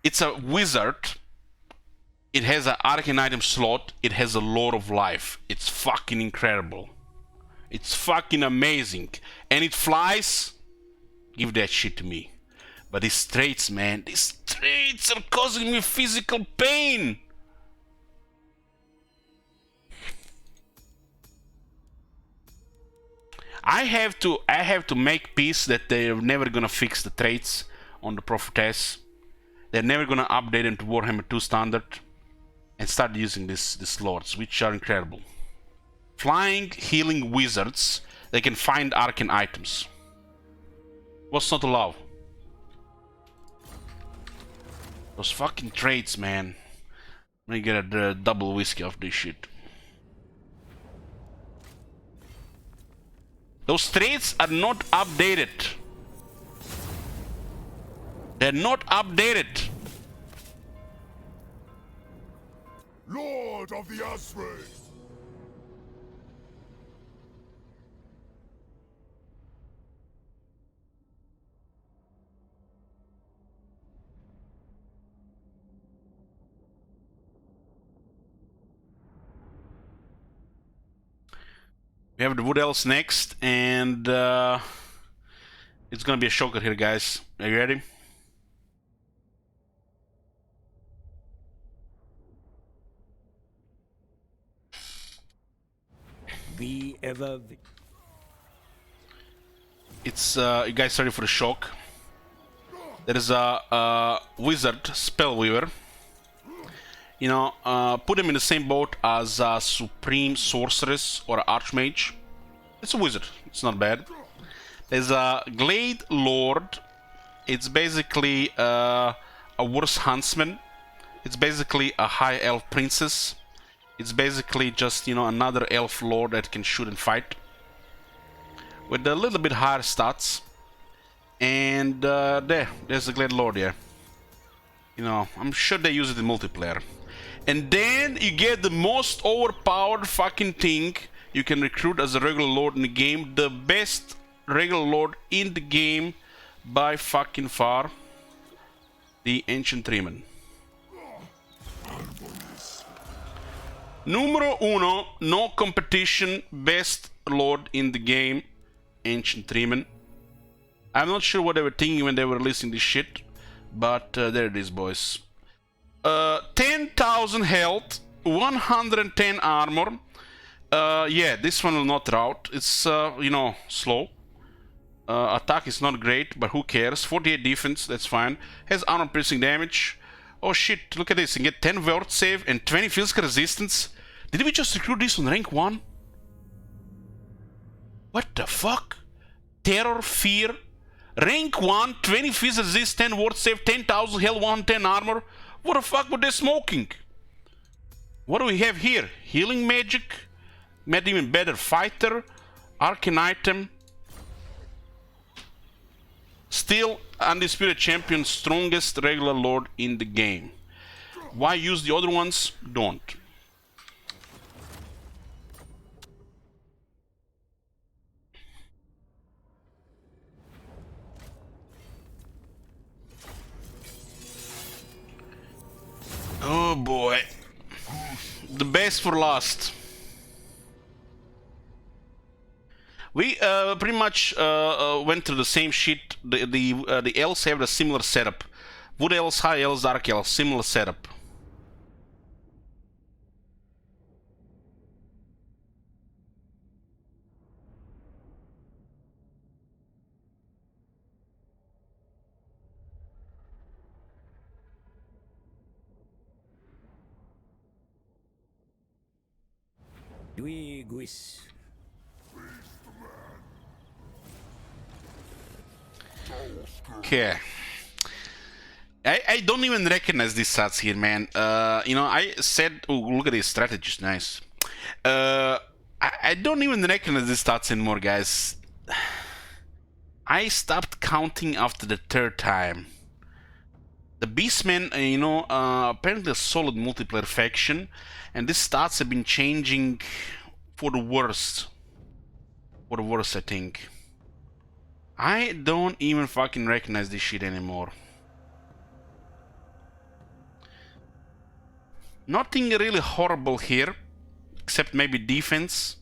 it's a wizard. It has an Arcane Item slot. It has a Lord of Life. It's fucking incredible. It's fucking amazing. And it flies. Give that shit to me. But these traits, man, these traits are causing me physical pain. I have to make peace that they're never gonna fix the traits on the prophetess. They're never gonna update them to Warhammer 2 standard and start using these lords, which are incredible. Flying, healing wizards, they can find arcane items. What's not allowed? Those fucking traits, man. Let me get a double whiskey of this shit. Those traits are not updated. They're not updated. Lord of the Asrae! We have the Wood Elves next, and it's gonna be a shocker here, guys. Are you ready? Be ever. It's you guys ready for the shock? There is a wizard, Spellweaver. You know, put him in the same boat as a Supreme Sorceress or Archmage. It's a wizard, it's not bad. There's a Glade Lord. It's basically a worse huntsman. It's basically a High Elf princess. It's basically just, you know, another elf lord that can shoot and fight. With a little bit higher stats. And there's the Glade Lord here. You know, I'm sure they use it in multiplayer. And then you get the most overpowered fucking thing you can recruit as a regular lord in the game. The best regular lord in the game by fucking far. The Ancient Riemann. Numero uno, no competition, best lord in the game. Ancient Riemann. I'm not sure what they were thinking when they were releasing this shit. But there it is, boys. 10,000 health, 110 armor. Yeah, this one will not rout. It's, you know, slow. Attack is not great, but who cares? 48 defense, that's fine. Has armor piercing damage. Oh shit, look at this. You can get 10 word save and 20 physical resistance. Did we just recruit this on rank 1? What the fuck? Terror, fear. Rank 1, 20 physical resist, 10 word save, 10,000 health, 110 armor. What the fuck were they smoking? What do we have here? Healing magic, made even better fighter, arcane item. Still undisputed champion, strongest regular lord in the game. Why use the other ones? Don't. Oh boy. The best for last. We pretty much went through the same shit. The elves have a similar setup. Wood elves, high elves, dark elves, similar setup. Duiguis. Okay. I don't even recognize these stats here, man. You know, I said, oh, look at these strategies, nice. I don't even recognize these stats anymore, guys. I stopped counting after the third time. The Beastmen, apparently a solid multiplayer faction, and these stats have been changing for the worst. For the worst, I think. I don't even fucking recognize this shit anymore. Nothing really horrible here, except maybe defense.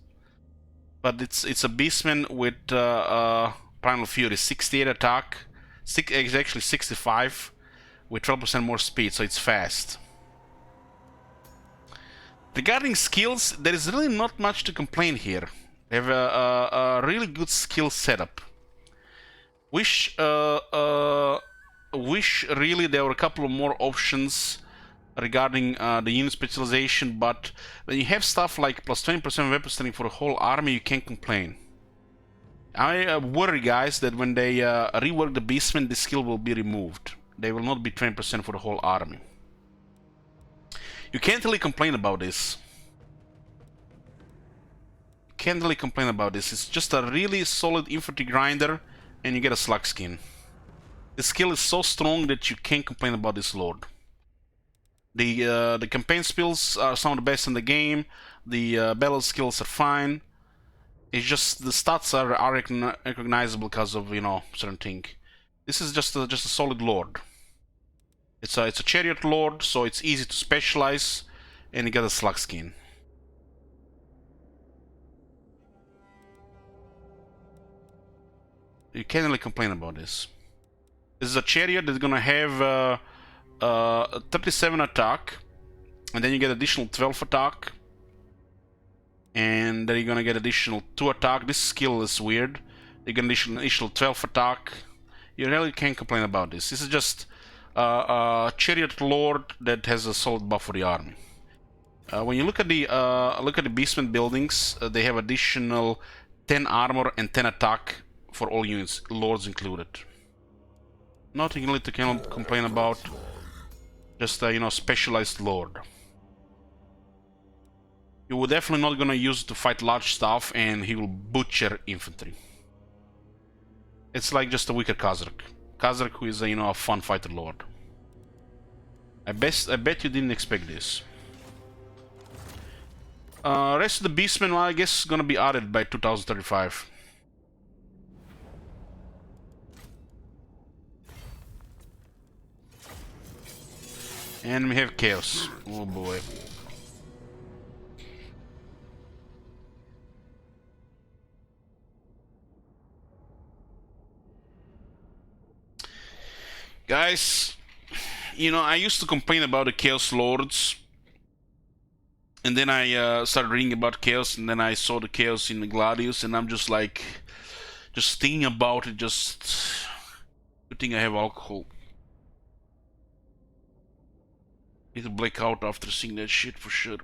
But it's a Beastman with Primal Fury, 68 attack, it's actually 65, with 12% more speed, so it's fast. Regarding skills, there is really not much to complain here. They have a really good skill setup. Wish really there were a couple of more options regarding the unit specialization, but when you have stuff like plus 20% weapon strength for the whole army, you can't complain. I worry, guys, that when they rework the Beastmen, this skill will be removed. They will not be 20% for the whole army. You can't really complain about this. Can't really complain about this. It's just a really solid infantry grinder, and you get a slug skin. The skill is so strong that you can't complain about this lord. The campaign spells are some of the best in the game. The battle skills are fine. It's just the stats are recognizable because of certain thing. This is just a solid lord. It's a chariot lord, so it's easy to specialize, and you get a slug skin. You can't really complain about this. This is a chariot that's gonna have 37 attack, and then you get additional 12 attack, and then you're gonna get additional 2 attack. This skill is weird. You get additional 12 attack. You really can't complain about this. This is just a chariot lord that has a solid buff for the army. When you look at the Beastman buildings, they have additional 10 armor and 10 attack for all units, lords included. Nothing really to complain about. Just a specialized lord. You were definitely not gonna use it to fight large stuff, and he will butcher infantry. It's like just a weaker Khazrak. Khazrak, who is a fun fighter lord. I bet you didn't expect this. Rest of the Beastmen, well, I guess, is gonna be added by 2035. And we have Chaos. Oh boy. Guys, I used to complain about the Chaos Lords. And then I started reading about Chaos, and then I saw the Chaos in the Gladius, and I'm just like, just thinking about it, just... Good thing I have alcohol. Need to black out after seeing that shit for sure.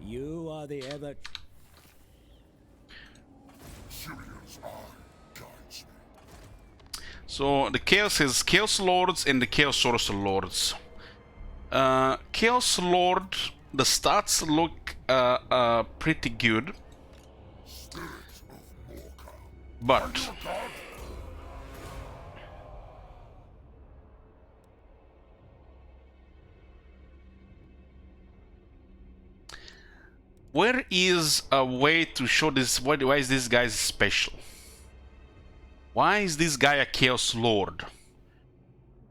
You are the ever. So the Chaos has Chaos Lords and the Chaos Sorcerer Lords. Chaos Lord, the stats look pretty good, but where is a way to show this? Why is this guy special? Why is this guy a Chaos Lord?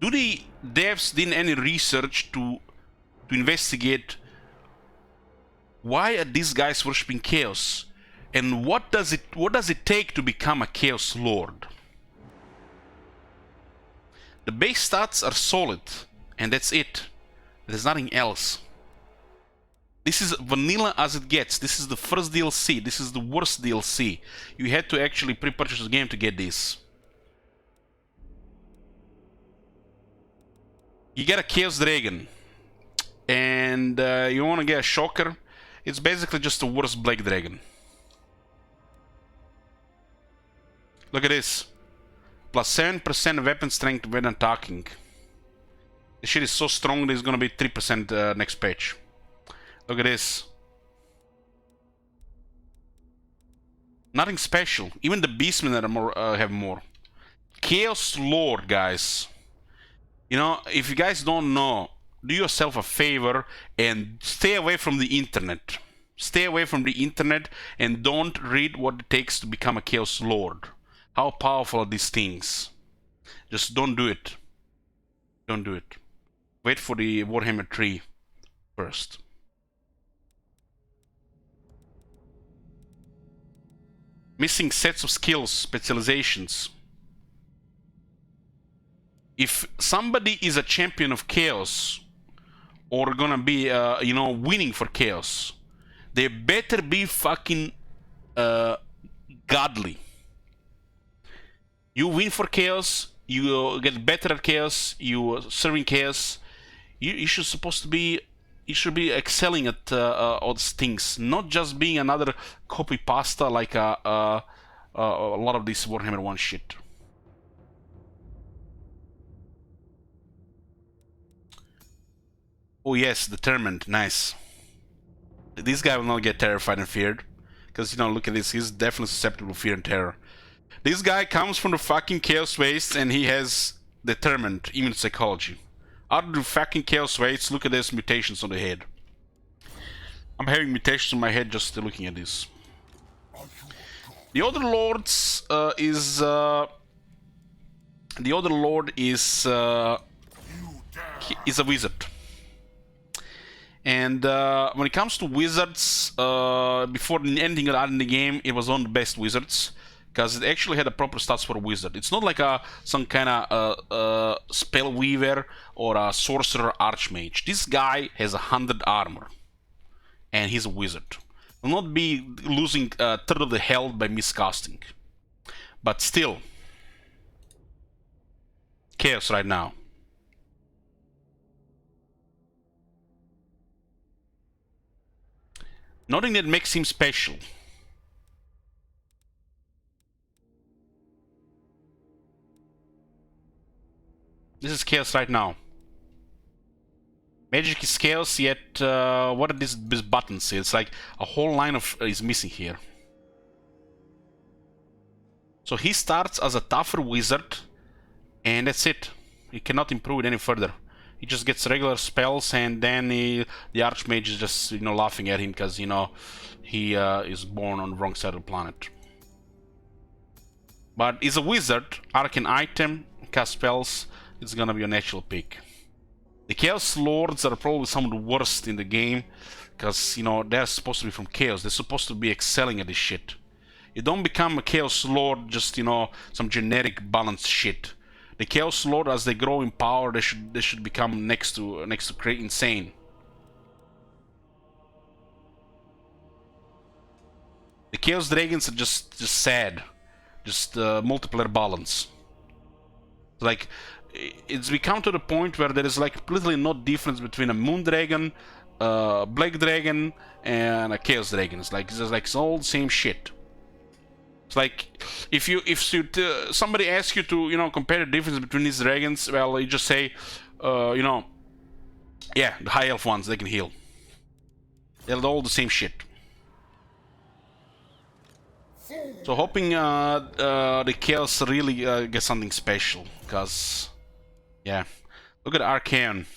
Do the devs did any research to investigate why are these guys worshipping Chaos, and what does it take to become a Chaos Lord? The base stats are solid, and that's it. There's nothing else. This is vanilla as it gets. This is the first DLC. This is the worst DLC. You had to actually pre-purchase the game to get this. You get a Chaos Dragon, and you want to get a Shocker. It's basically just the worst Black Dragon. Look at this. Plus 7% weapon strength when attacking. This shit is so strong that it's gonna be 3% next patch. Look at this. Nothing special. Even the Beastmen are more, have more. Chaos Lord, guys. You know, if you guys don't know, do yourself a favor and stay away from the internet. Stay away from the internet and don't read what it takes to become a Chaos Lord. How powerful are these things? Just don't do it. Don't do it. Wait for the Warhammer 3 first. Missing sets of skills, specializations. If somebody is a champion of Chaos, or gonna be, you know, winning for Chaos, they better be fucking godly. You win for Chaos, you get better at Chaos, you serving Chaos. You should supposed to be, you should be excelling at all these things, not just being another copy pasta like a lot of this Warhammer 1 shit. Oh yes, determined, nice. This guy will not get terrified and feared, because, you know, look at this, he's definitely susceptible to fear and terror. This guy comes from the fucking Chaos Wastes and he has determined, even psychology. Out of the fucking Chaos Wastes, look at these mutations on the head. I'm having mutations on my head just looking at this. The other lords is a wizard. And when it comes to wizards, before the ending in the game, it was one of the best wizards, because it actually had a proper stats for a wizard. It's not like some kind of Spellweaver or a Sorcerer Archmage. This guy has 100 armor, and he's a wizard. Will not be losing a third of the health by miscasting, but still, Chaos right now. Nothing that makes him special. This is Chaos right now. Magic is Chaos, yet what are these buttons? It's like a whole line of is missing here. So he starts as a tougher wizard, and that's it. He cannot improve it any further. He just gets regular spells, and then the Archmage is just, you know, laughing at him because, you know, he is born on the wrong side of the planet. But he's a wizard, Arcane Item, cast spells. It's gonna be a natural pick. The Chaos Lords are probably some of the worst in the game, because, you know, they're supposed to be from Chaos. They're supposed to be excelling at this shit. You don't become a Chaos Lord just, you know, some generic balanced shit. The Chaos Lord, as they grow in power, they should become next to insane. The Chaos Dragons are just sad, just multiplayer balance. Like, it's become to the point where there is like literally no difference between a Moon Dragon, Black Dragon, and a Chaos Dragon. It's all the same shit. It's like if somebody asks you to, you know, compare the difference between these dragons, well, you just say, you know, yeah, the High Elf ones, they can heal. They're all the same shit. So hoping the Chaos really gets something special, because, yeah, look at Arcane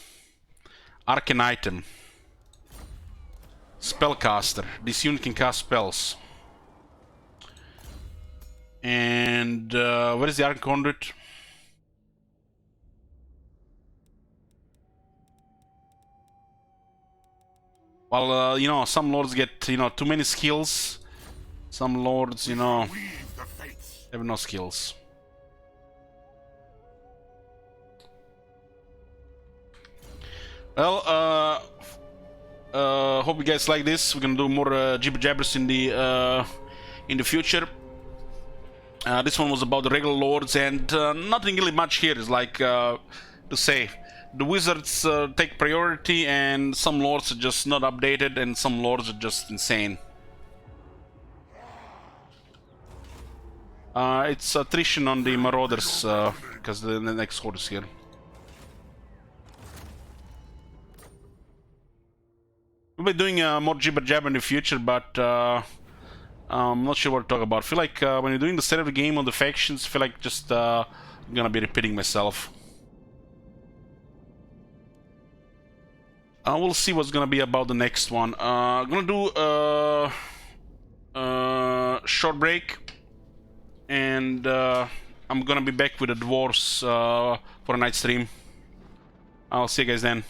Item, Spellcaster. This unit can cast spells. And where is the Arcane Conduit? Well, you know, some lords get, you know, too many skills. Some lords, you know, have no skills. Well, hope you guys like this. We're gonna do more Jibber Jabbers in the future. This one was about the regular lords, and nothing really much here. Is like to say, the wizards take priority, and some lords are just not updated, and some lords are just insane. It's attrition on the marauders, because the next horde is here. We'll be doing more Jibber Jabber in the future, but I'm not sure what to talk about. I feel like when you're doing the state of the game on the factions, I feel like just I'm gonna be repeating myself. We'll see what's gonna be about the next one. I'm gonna do a short break, and I'm gonna be back with the dwarves for a night stream. I'll see you guys then.